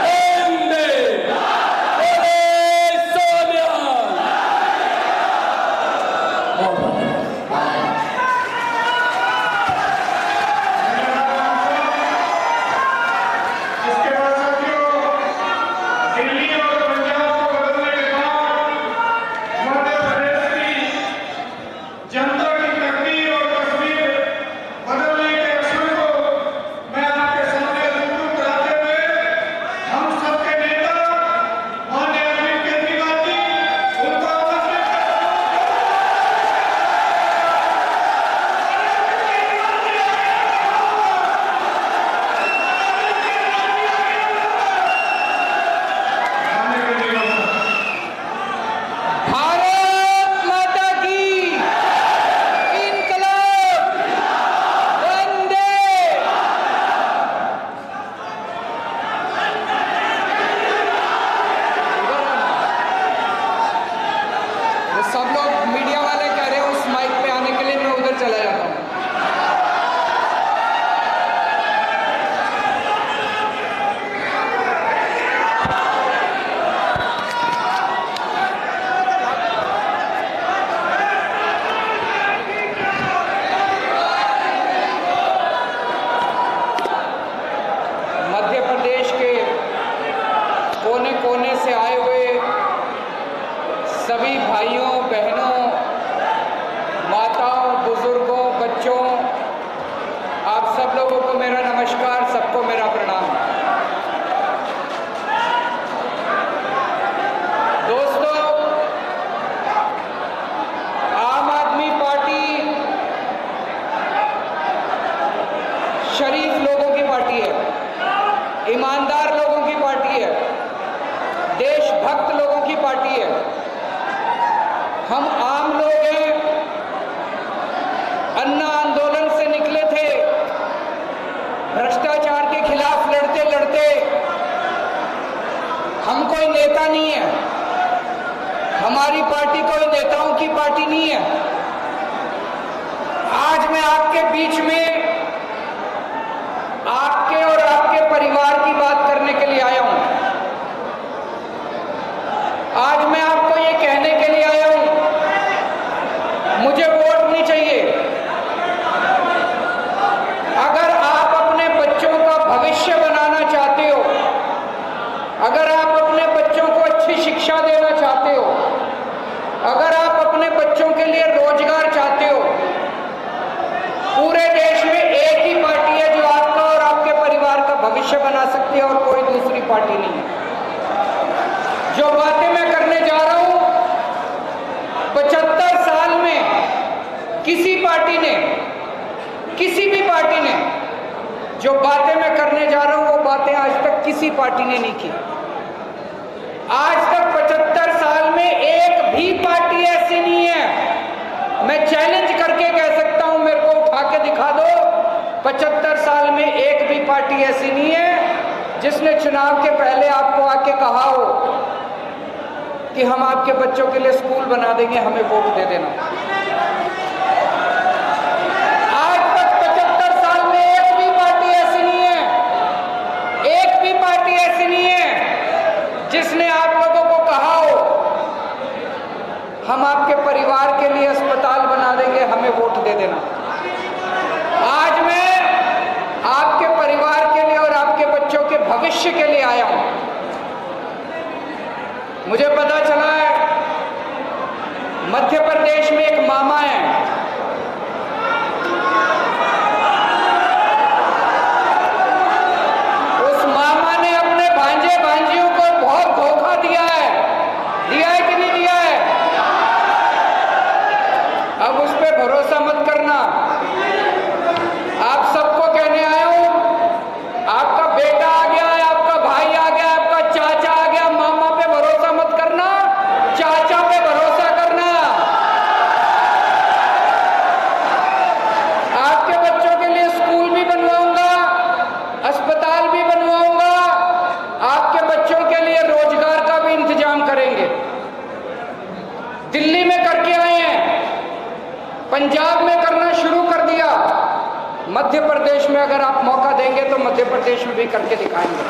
वंदे, बोले सोनिहाल। सभी भाइयों बहनों, माताओं, बुजुर्गों, बच्चों, आप सब लोगों को मेरा नमस्कार, सबको मेरा प्रणाम। दोस्तों, आम आदमी पार्टी शरीफ लोगों की पार्टी है, ईमानदार लोगों की पार्टी है, देशभक्त लोगों की पार्टी है। हम आम लोग हैं, अन्ना आंदोलन से निकले थे, भ्रष्टाचार के खिलाफ लड़ते लड़ते। हम कोई नेता नहीं है, हमारी पार्टी कोई नेताओं की पार्टी नहीं है। आज मैं आपके बीच में आपके और आपके परिवार की बात करने के लिए आया हूं। आज मैं आपको ये कहने के लिए आया हूं, मुझे वोट नहीं चाहिए। अगर आप अपने बच्चों का भविष्य बनाना चाहते हो, अगर आप अपने बच्चों को अच्छी शिक्षा देना चाहते हो, अगर आप अपने बच्चों के लिए रोजगार चाहते हो, पूरे देश में एक ही पार्टी है जो आपका और आपके परिवार का भविष्य बना सकती है और कोई दूसरी पार्टी नहीं है। जो बातें मैं करने जा रहा हूं, 75 साल में किसी पार्टी ने, किसी भी पार्टी ने, जो बातें मैं करने जा रहा हूं वो बातें आज तक किसी पार्टी ने नहीं की। आज तक 75 साल में एक भी पार्टी ऐसी नहीं है, मैं चैलेंज करके कह सकता हूं, मेरे को उठा के दिखा दो, 75 साल में एक भी पार्टी ऐसी नहीं है जिसने चुनाव के पहले आपको आके कहा हो कि हम आपके बच्चों के लिए स्कूल बना देंगे, हमें वोट दे देना। आज तक 75 साल में एक भी पार्टी ऐसी नहीं है, एक भी पार्टी ऐसी नहीं है जिसने आप लोगों को कहा हो हम आपके परिवार के लिए अस्पताल बना देंगे, हमें वोट दे देना। आज मैं आपके परिवार के लिए और आपके बच्चों के भविष्य के लिए आया हूं। मुझे पता चला है मध्य प्रदेश में एक मामा है, उस मामा ने अपने भांजे भांजियों को बहुत धोखा दिया है कि नहीं दिया है? अब उस पे भरोसा मत करना। आप सबको कहने आया हूं, आपका बेटा आ गया है, आपका भाई आ गया, आपका चाचा आ गया, मामा पे भरोसा मत करना, चाचा पे भरोसा करना। आपके बच्चों के लिए स्कूल भी बनवाऊंगा, अस्पताल भी बनवाऊंगा, आपके बच्चों के लिए रोजगार का भी इंतजाम करेंगे। दिल्ली में करके आए हैं, पंजाब में करना शुरू कर दिया, मध्य प्रदेश में अगर आप मौका देंगे तो मध्य प्रदेश में भी करके दिखाएंगे।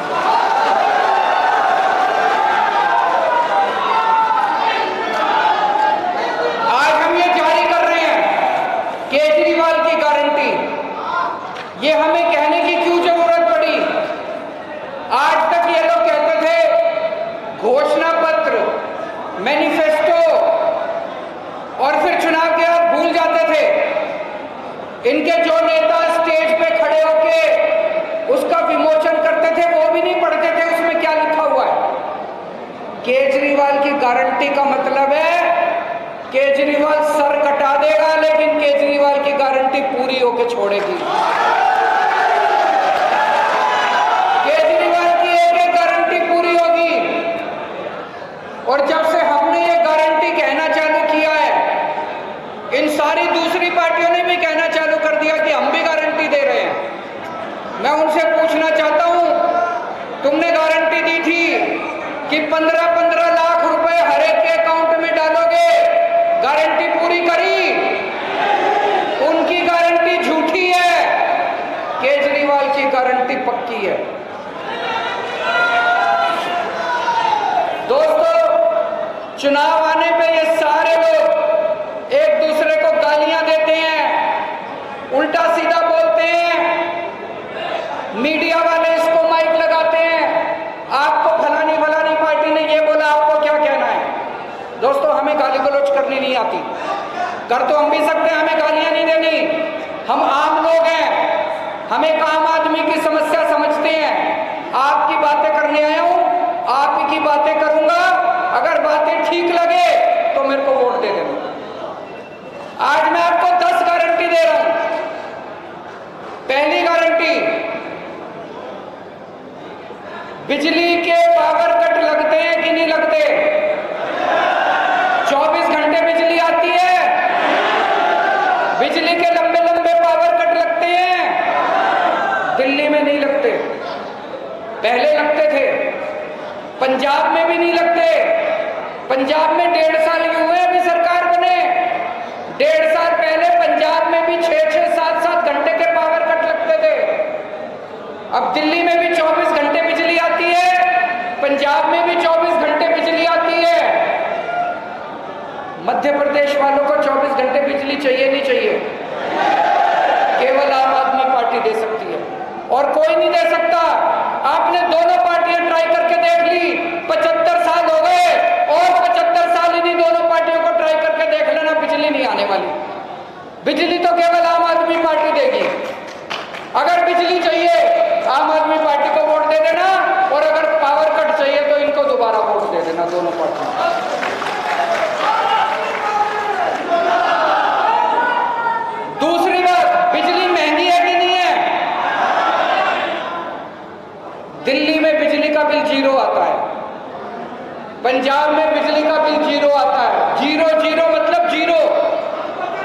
आज हम ये जारी कर रहे हैं केजरीवाल की गारंटी। ये हमें कहने की क्यों जरूरत पड़ी? आज तक ये लोग कहते थे घोषणा पत्र, मैनिफेस्टो, और फिर चुनाव के बाद भूल जाते थे। इनके जो नेता स्टेज पे खड़े होके उसका विमोचन करते थे वो भी नहीं पढ़ते थे उसमें क्या लिखा हुआ है। केजरीवाल की गारंटी का मतलब है केजरीवाल सर कटा देगा लेकिन केजरीवाल की गारंटी पूरी होके छोड़ेगी। केजरीवाल की एक एक गारंटी पूरी होगी। और जब से हमने ये गारंटी कहना चालू किया है, इन सारी दूसरी पार्टियों ने भी कहना चालू कर दिया कि हम भी गारंटी दे रहे हैं। मैं उनसे पूछना चाहता हूं, तुमने गारंटी दी थी कि 15-15 लाख रुपए हर एक के अकाउंट में डालोगे, गारंटी पूरी करी? उनकी गारंटी झूठी है, केजरीवाल की गारंटी पक्की है। दोस्तों, चुनाव आने पे ये सारे लोग एक दूसरे को गालियां देते हैं, उल्टा सीधा बोलते हैं, मीडिया वाले इसको माइक लगाते हैं, आपको फलानी फलानी पार्टी ने ये बोला, आपको क्या कहना है? दोस्तों, हमें गाली गलौज करनी नहीं आती, कर तो हम भी सकते हैं, हमें गालियां नहीं देनी। हम आम लोग हैं, हम एक आम आदमी की समस्या समझते हैं। आपकी बातें करने आया हूं, आप ही की बातें करूंगा, अगर बातें ठीक लगे तो मेरे को वोट दे देना। आज मैं आपको 10 गारंटी दे रहा हूं। पहली गारंटी, बिजली के पावर कट लगते हैं कि नहीं लगते? 24 घंटे बिजली आती है, बिजली के लंबे लंबे पावर कट लगते हैं। दिल्ली में नहीं लगते, पहले लगते थे, पंजाब में भी नहीं लगते। पंजाब में 1.5 साल ही हुए अभी सरकार बने, 1.5 साल पहले पंजाब में भी 6-6, 7-7 घंटे के पावर कट लगते थे। अब दिल्ली में भी 24 घंटे बिजली आती है, पंजाब में भी 24 घंटे बिजली आती है। मध्य प्रदेश वालों को 24 घंटे बिजली चाहिए नहीं चाहिए? केवल आम आदमी पार्टी दे सकती है और कोई नहीं दे सकता। आपने दोनों पार्टियां ट्राई करके देख ली, 75 साल हो गए और 75 साल इन्हीं दोनों पार्टियों को ट्राई करके देख लेना, बिजली नहीं आने वाली। बिजली तो केवल आम आदमी पार्टी देगी। अगर बिजली चाहिए आम आदमी पार्टी को वोट दे देना, और अगर पावर कट चाहिए तो इनको दोबारा वोट दे देना, दोनों पार्टियों। दूसरी बात, बिजली महंगी है कि नहीं है? दिल्ली में बिजली का बिल 0 आता है, पंजाब में बिजली का बिल 0 आता है। 0 मतलब 0,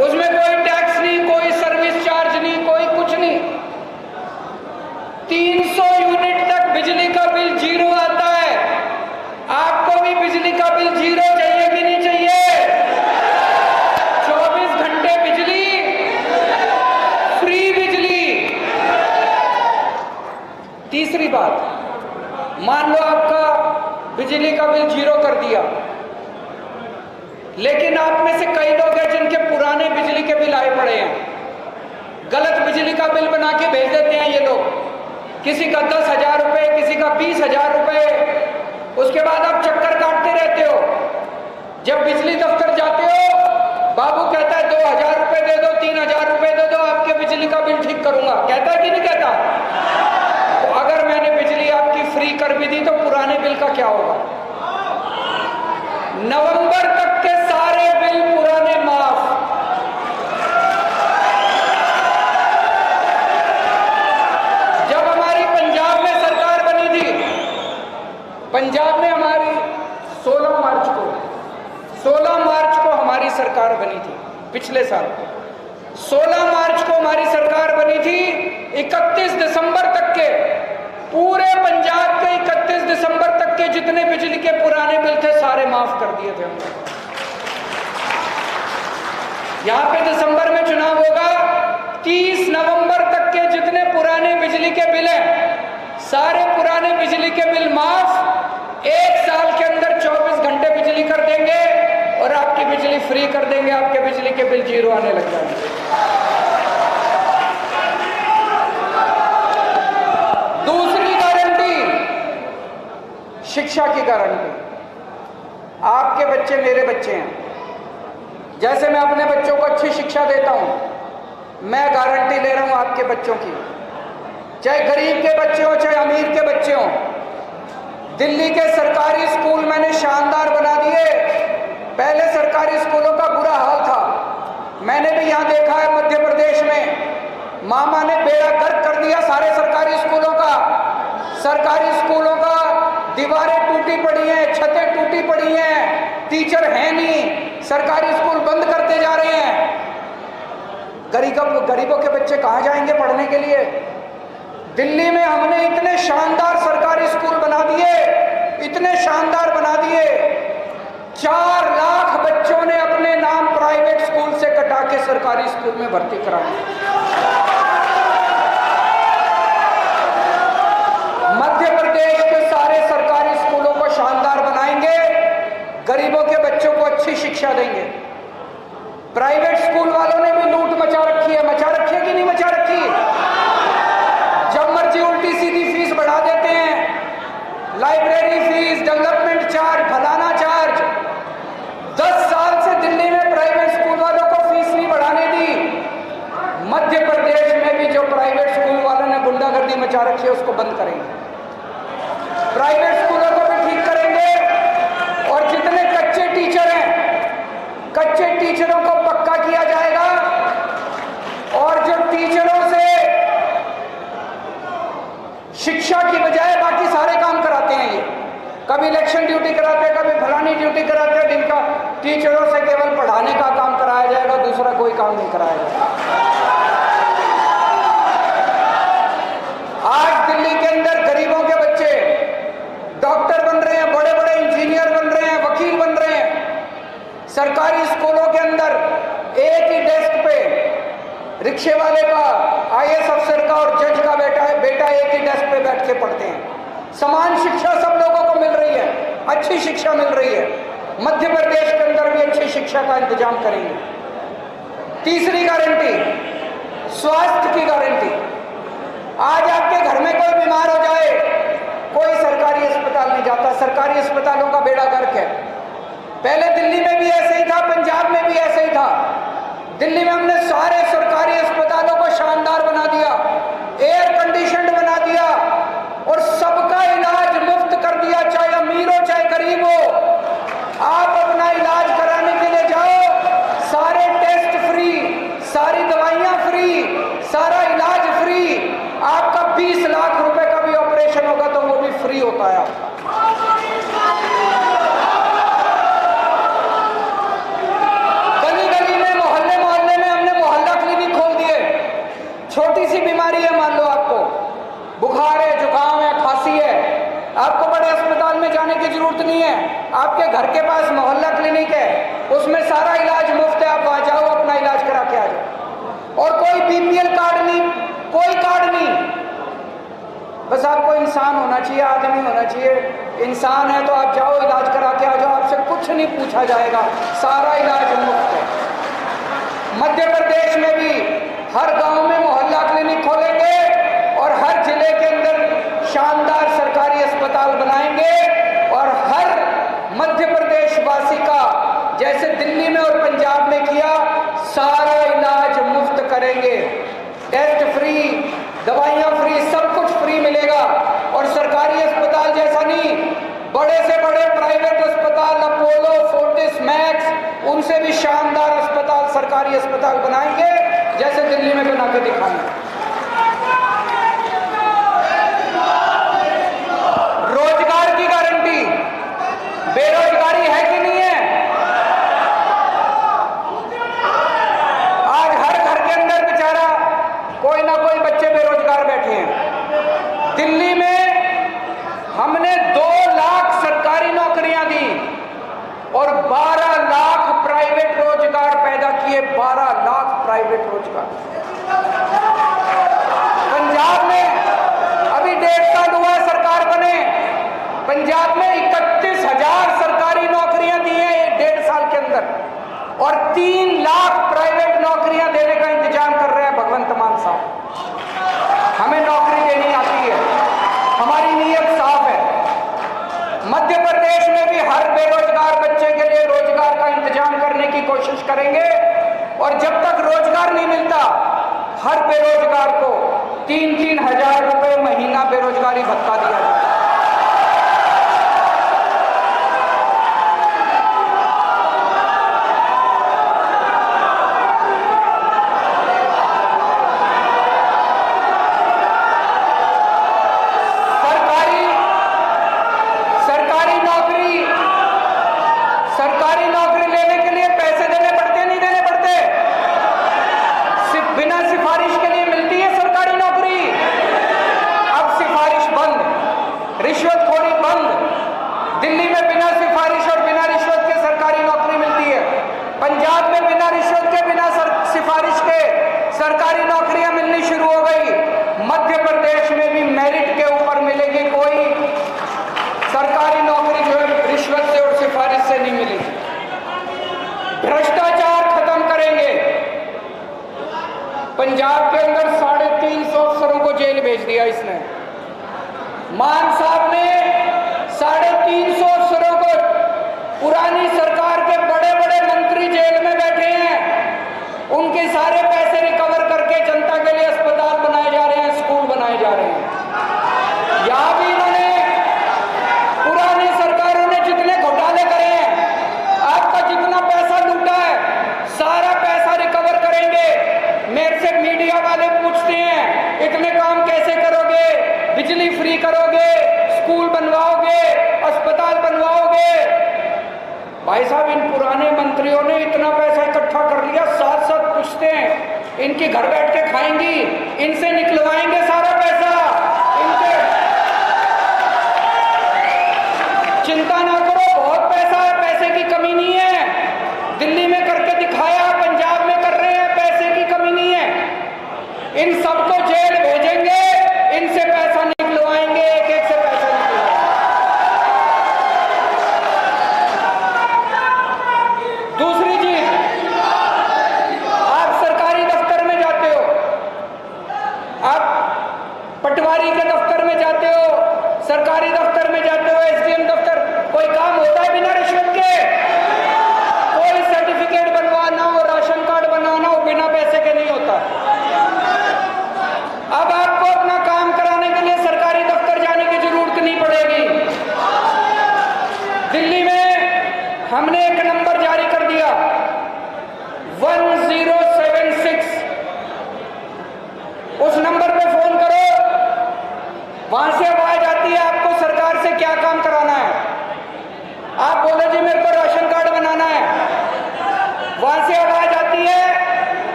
उसमें कोई टैक्स नहीं, कोई सर्विस चार्ज नहीं, कोई कुछ नहीं। 300 यूनिट तक बिजली का बिल 0 आता है। आपको भी बिजली का बिल 0 लेकिन आप में से कई लोग हैं जिनके पुराने बिजली के बिल आए पड़े हैं। गलत बिजली का बिल बना के भेज देते हैं ये लोग, किसी का 10,000 रुपए, किसी का 20,000 रुपए। उसके बाद आप चक्कर काटते रहते हो। जब बिजली दफ्तर जाते हो, बाबू कहता है 2,000 रुपए दे दो, 3,000 रुपए दे दो, आपके बिजली का बिल ठीक करूंगा। कहता है कि नहीं कहता? तो अगर मैंने बिजली आपकी फ्री कर भी दी तो पुराने बिल का क्या होगा? नवंबर तक के सारे बिल पुराने माफ। जब हमारी पंजाब में सरकार बनी थी, पंजाब में हमारी 16 मार्च को हमारी सरकार बनी थी। पिछले साल 16 मार्च को हमारी सरकार बनी थी। 31 दिसंबर तक के पूरे पंजाब के 31 दिसंबर तक के जितने बिजली के पुराने बिल थे सारे माफ कर दिए थे हमने। यहां पे दिसंबर में चुनाव होगा, 30 नवंबर तक के जितने पुराने बिजली के बिल हैं सारे पुराने बिजली के बिल माफ। 1 साल के अंदर 24 घंटे बिजली कर देंगे और आपकी बिजली फ्री कर देंगे। आपके बिजली के बिल जीरो आने लग जाएंगे। दूसरी गारंटी, शिक्षा की गारंटी। आपके बच्चे मेरे बच्चे हैं। जैसे मैं अपने बच्चों को अच्छी शिक्षा देता हूं, मैं गारंटी ले रहा हूं आपके बच्चों की, चाहे गरीब के बच्चे हो चाहे अमीर के बच्चे हो। दिल्ली के सरकारी स्कूल मैंने शानदार बना दिए। पहले सरकारी स्कूलों का बुरा हाल था। मैंने भी यहां देखा है, मध्य प्रदेश में मामा ने बेड़ा गर्क कर दिया सारे सरकारी स्कूलों का। सरकारी स्कूलों का दीवारें टूटी पड़ी हैं, छतें टूटी पड़ी हैं, टीचर हैं नहीं, सरकारी स्कूल बंद करते जा रहे हैं। गरीबों के बच्चे कहां जाएंगे पढ़ने के लिए? दिल्ली में हमने इतने शानदार सरकारी स्कूल बना दिए, इतने शानदार बना दिए। 4 लाख बच्चों ने अपने नाम प्राइवेट स्कूल से कटा के सरकारी स्कूल में भर्ती कराए। मध्य प्रदेश के सारे सरकारी स्कूलों को शानदार बनाएंगे, गरीबों के बच्चों को अच्छी शिक्षा देंगे। प्राइवेट स्कूल वालों ने भी लूट मचा रखी है कि नहीं मचा रखी? जब मर्जी उल्टी सीधी फीस बढ़ा देते हैं, लाइब्रेरी फीस, डेवलपमेंट चार्ज, फलाना चार्ज। 10 साल से दिल्ली में प्राइवेट स्कूल वालों को फीस नहीं बढ़ाने दी। मध्य प्रदेश में भी जो प्राइवेट स्कूल वालों ने गुंडागर्दी मचा रखी है उसको बंद करेंगे, प्राइवेट स्कूलों को भी ठीक करेंगे। और जितने कच्चे टीचर हैं, कच्चे टीचरों को पक्का किया जाएगा। और जो टीचरों से शिक्षा की बजाय बाकी सारे काम कराते हैं, ये कभी इलेक्शन ड्यूटी कराते हैं, कभी फलानी ड्यूटी कराते हैं, जिनका टीचरों से केवल पढ़ाने का काम कराया जाएगा, दूसरा कोई काम नहीं कराया जाएगा। आज दिल्ली के अंदर गरीबों के बच्चे डॉक्टर बन रहे हैं, बड़े बड़े इंजीनियर बन रहे हैं, वकील बन रहे हैं। सरकारी स्कूलों के अंदर एक ही डेस्क पे रिक्शे वाले का, IAS अफसर का और जज का बेटा एक ही डेस्क पे बैठ के पढ़ते हैं। समान शिक्षा सब लोगों को मिल रही है, अच्छी शिक्षा मिल रही है। मध्य प्रदेश के अंदर भी अच्छी शिक्षा का इंतजाम करेंगे। तीसरी गारंटी, स्वास्थ्य की गारंटी। आज आपके घर में कोई बीमार हो जाए, कोई सरकारी अस्पताल नहीं जाता। सरकारी अस्पतालों का बेड़ा गर्क है। पहले दिल्ली में भी ऐसे ही था, पंजाब में भी ऐसे ही था। दिल्ली में हमने सारे सरकारी अस्पतालों को शानदार बना दिया, एयर कंडीशनड बना दिया और सबका इलाज मुफ्त कर दिया, चाहे अमीर हो चाहे गरीब हो। आप अपना इलाज कराने के लिए जाओ, सारे टेस्ट फ्री, सारी दवाइयां फ्री, सारा इलाज फ्री। आपका 20 लाख रुपए का भी ऑपरेशन होगा तो वो भी फ्री होता है आपका। गली गली में, मोहल्ले मोहल्ले में हमने मोहल्ला क्लिनिक खोल दिए। छोटी सी बीमारी है, मान लो आपको बुखार है, जुकाम है, खांसी है, आपको बड़े अस्पताल में जाने की जरूरत नहीं है। आपके घर के पास मोहल्ला क्लिनिक है, उसमें सारा इलाज मुफ्त है। आप वहां जाओ, अपना इलाज करा के आ जाओ। और कोई BPL कार्ड नहीं, कोई कार्ड नहीं, बस आपको इंसान होना चाहिए, आदमी होना चाहिए। इंसान है तो आप जाओ इलाज करा के आ जाओ, आपसे कुछ नहीं पूछा जाएगा, सारा इलाज मुफ्त है। मध्य प्रदेश में भी हर गांव में मोहल्ला क्लिनिक खोलेंगे और हर जिले के अंदर शानदार सरकारी अस्पताल बनाएंगे और हर मध्य प्रदेश वासी का जैसे दिल्ली में और पंजाब में किया सारा इलाज मुफ्त करेंगे। टेस्ट फ्री, दवाइयां फ्री, सब कुछ फ्री मिलेगा। और सरकारी अस्पताल जैसा नहीं, बड़े से बड़े प्राइवेट अस्पताल अपोलो, फोर्टिस, मैक्स, उनसे भी शानदार अस्पताल, सरकारी अस्पताल बनाएंगे जैसे दिल्ली में बना के दिखाएंगे। रोजगार की गारंटी, बेरोजगारी है कि नहीं है? आज हर घर के अंदर बेचारा कोई ना कोई बच्चे बेरोजगार बैठे हैं। दिल्ली में हमने 2 लाख सरकारी नौकरियां दी और 12 लाख प्राइवेट रोजगार पैदा किए। 12 लाख प्राइवेट रोजगार। पंजाब में अभी 1.5 साल हुआ है सरकार बने, पंजाब में 31,000 सरकारी नौकरियां दी हैं 1.5 साल के अंदर और 3 लाख प्राइवेट नौकरियां देने का इंतजाम कर रहे हैं भगवंत मान साहब। हमें नौकरी देनी आती है, हमारी नीयत साफ है। मध्य प्रदेश में भी हर बेरोजगार बच्चे के लिए रोजगार का इंतजाम करने की कोशिश करेंगे और जब तक रोजगार नहीं मिलता हर बेरोजगार को 3-3 हजार रुपए महीना बेरोजगारी भत्ता दिया जाता है। सरकारी नौकरी लेने के लिए पैसे देने पड़ते, नहीं देने पड़ते? सिर्फ बिना सिफारिश के लिए मिलती है सरकारी नौकरी। अब सिफारिश बंद, रिश्वतखोरी बंद। दिल्ली में बिना सिफारिश और बिना रिश्वत के सरकारी नौकरी मिलती है। पंजाब में बिना रिश्वत के, बिना सिफारिश के सरकारी नौकरियां मिलनी शुरू हो गई। मध्य प्रदेश में भी मेरिट के ऊपर मिलेगी। कोई सरकारी नौकरी जो है रिश्वत से और सिफारिश से नहीं मिलेगी। भ्रष्टाचार खत्म करेंगे। पंजाब के अंदर 350 अफसरों को जेल भेज दिया इसने। मान साहब ने 350 अफसरों को, पुरानी सरकार के बड़े बड़े मंत्री जेल में बैठे हैं, उनके सारे पैसे रिकवर करके जनता के लिए अस्पताल बनाए जा रहे हैं, स्कूल बनाए जा रहे हैं। यहां भी इन्होंने, पुरानी सरकारों ने जितने घोटाले करे हैं, आपका जितना पैसा लूटा है सारा पैसा रिकवर करेंगे। मेरे से मीडिया वाले पूछते हैं इतने काम कैसे करोगे, बिजली फ्री करोगे, स्कूल बनवाओगे, अस्पताल बनवाओगे? भाई साहब, इन पुराने मंत्रियों ने इतना पैसा इकट्ठा कर लिया, साथ साथ पूछते हैं इनकी घर बैठ के खाएंगी, इनसे निकलवाएंगे सारा पैसा। इनके चिंता ना करो, बहुत पैसा है, पैसे की कमी नहीं है। दिल्ली में करके दिखाया, पंजाब में कर रहे हैं, पैसे की कमी नहीं है। इन सबको जेल भेजेंगे, इनसे पैसा निकलवाएंगे, एक एक से पैसा निकलवाएंगे। दूसरी चीज, आप सरकारी दफ्तर में जाते हो, आप पटवारी के दफ्तर में जाते हो, सरकारी दफ्तर में जाते हो, एसडीएम दफ्तर, कोई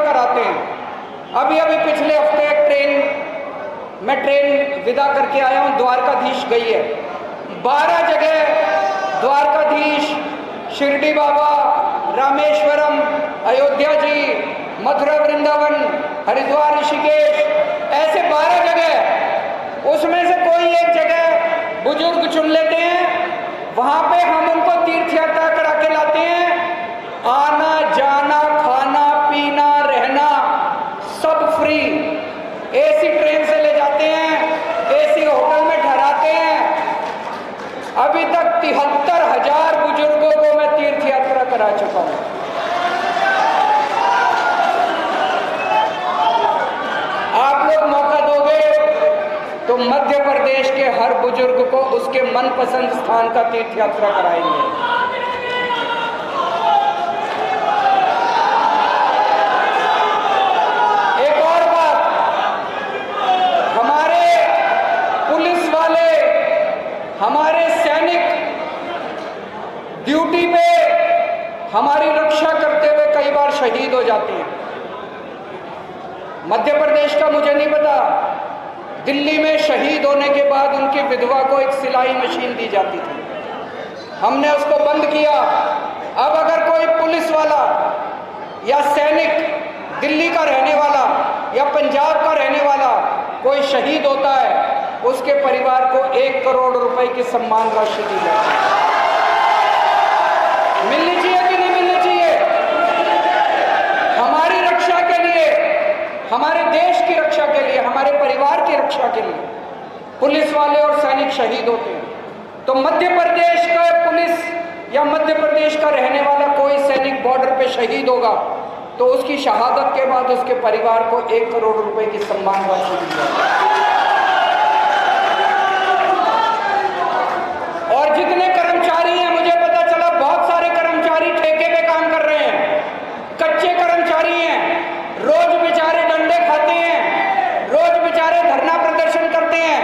कराते हैं। अभी अभी पिछले हफ्ते एक ट्रेन विदा करके आया हूँ, द्वारकाधीश गई है। 12 जगह द्वारकाधीश, शिरडी बाबा, रामेश्वरम, अयोध्या जी, मथुरा वृंदावन, हरिद्वार ऋषिकेश, ऐसे 12 जगह, उसमें से कोई एक जगह बुजुर्ग चुन लेते हैं, वहां पे हम उनको तीर्थ यात्रा करा के लाते हैं। आना जाना, खाना पीना, रहना सब फ्री, एसी ट्रेन से ले जाते हैं, एसी होटल में ठहराते हैं। अभी तक 73,000 बुजुर्गों को मैं तीर्थ यात्रा करा चुका हूं। आप लोग मौका दोगे तो मध्य प्रदेश के हर बुजुर्ग को उसके मनपसंद स्थान का तीर्थ यात्रा कराएंगे। एक और बात, हमारे पुलिस वाले, हमारे सैनिक ड्यूटी पे हमारी रक्षा करते हुए कई बार शहीद हो जाते हैं। मध्य प्रदेश का मुझे नहीं पता, दिल्ली में शहीद होने के बाद उनकी विधवा को एक सिलाई मशीन दी जाती थी, हमने उसको बंद किया। अब अगर कोई पुलिस वाला या सैनिक, दिल्ली का रहने वाला या पंजाब का रहने वाला कोई शहीद होता है, उसके परिवार को 1 करोड़ रुपए की सम्मान राशि दी जाती है। मिलनी चाहिए कि नहीं मिलनी चाहिए? हमारी रक्षा के लिए, हमारे देश की रक्षा के लिए, हमारे परिवार की रक्षा के लिए पुलिस वाले और सैनिक शहीद होते हैं। तो मध्य प्रदेश का पुलिस या मध्य प्रदेश का रहने वाला कोई सैनिक बॉर्डर पे शहीद होगा तो उसकी शहादत के बाद उसके परिवार को 1 करोड़ रुपए की सम्मान राशि दी जाएगी। और जितने कर्मचारी हैं, मुझे पता चला बहुत सारे कर्मचारी ठेके पे काम कर रहे हैं, कच्चे कर्मचारी हैं, रोज बेचारे डंडे खाते हैं, रोज बेचारे धरना प्रदर्शन करते हैं।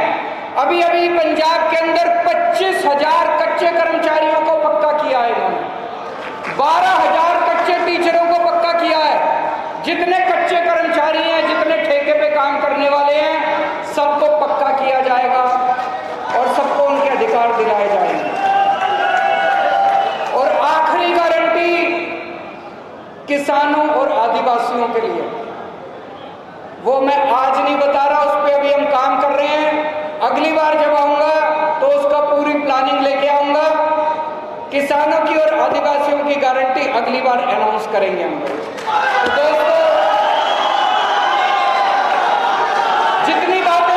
अभी अभी पंजाब के अंदर 25,000 कच्चे कर्मचारियों को पक्का किया है इन्होंने, 12,000 कच्चे टीचरों को पक्का किया है। जितने कच्चे कर्मचारी हैं, जितने ठेके पे काम करने वाले हैं, सबको पक्का किया जाएगा और सबको उनके अधिकार दिलाए जाएंगे। और आखिरी गारंटी किसानों और आदिवासियों के लिए, वो मैं आज नहीं बता रहा, उस पर अभी हम काम कर रहे हैं। अगली बार जब आऊंगा तो उसका पूरी प्लानिंग लेके आऊंगा। किसानों की और आदिवासियों की गारंटी अगली बार अनाउंस करेंगे हम लोग। तो दोस्तों, जितनी बातें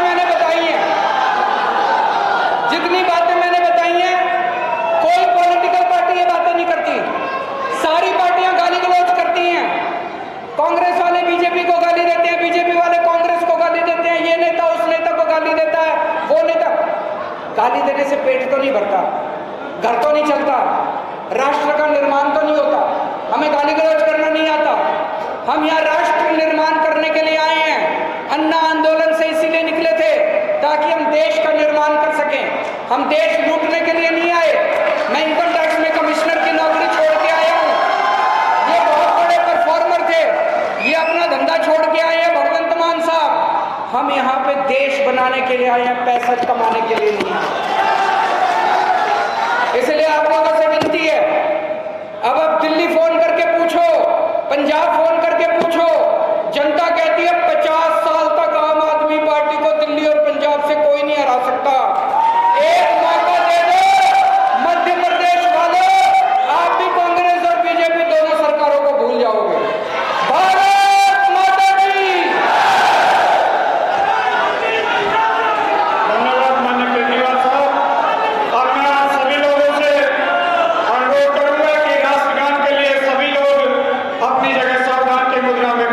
मैंने बताई हैं, कोई पॉलिटिकल पार्टी ये बातें नहीं करती। सारी पार्टियां गाली गलौज करती हैं। कांग्रेस वाले बीजेपी को गाली देते हैं, बीजेपी वाले कांग्रेस को गाली देते हैं, ये नेता उस नेता को गाली देता है, वो नेता। गाली देने से पेट तो नहीं भरता, घर तो नहीं चलता, राष्ट्र का निर्माण तो नहीं होता। हमें गाली गलौज करना नहीं आता। हम यहाँ राष्ट्र निर्माण करने के लिए आए हैं। अन्ना आंदोलन से इसीलिए निकले थे ताकि हम देश का निर्माण कर सकें। हम देश लूटने के लिए नहीं आए। मैं इनकम टैक्स में कमिश्नर की नौकरी छोड़ के आया हूँ। ये बहुत बड़े परफॉर्मर थे, ये अपना धंधा छोड़ के आए हैं भगवंत मान साहब। हम यहाँ पे देश बनाने के लिए आए हैं, पैसा कमाने के लिए नहीं आए। इसलिए आप लोगों से विनती है, अब आप दिल्ली फोन करके पूछो, पंजाब फोन करके पूछो, जनता कहती है 50 साल तक आम आदमी पार्टी को दिल्ली और पंजाब से कोई नहीं हरा सकता। एक मौका दे दो मध्य प्रदेश वालों, आप भी कांग्रेस और बीजेपी दोनों सरकारों को भूल जाओगे। भारत माता की। धन्यवाद माननीय केजरीवाल साहब। और मैं आप सभी लोगों से अनुरोध करूंगा कि राष्ट्रगान के लिए सभी लोग अपनी जगह सावधान की मुद्रा में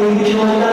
एक क्षमता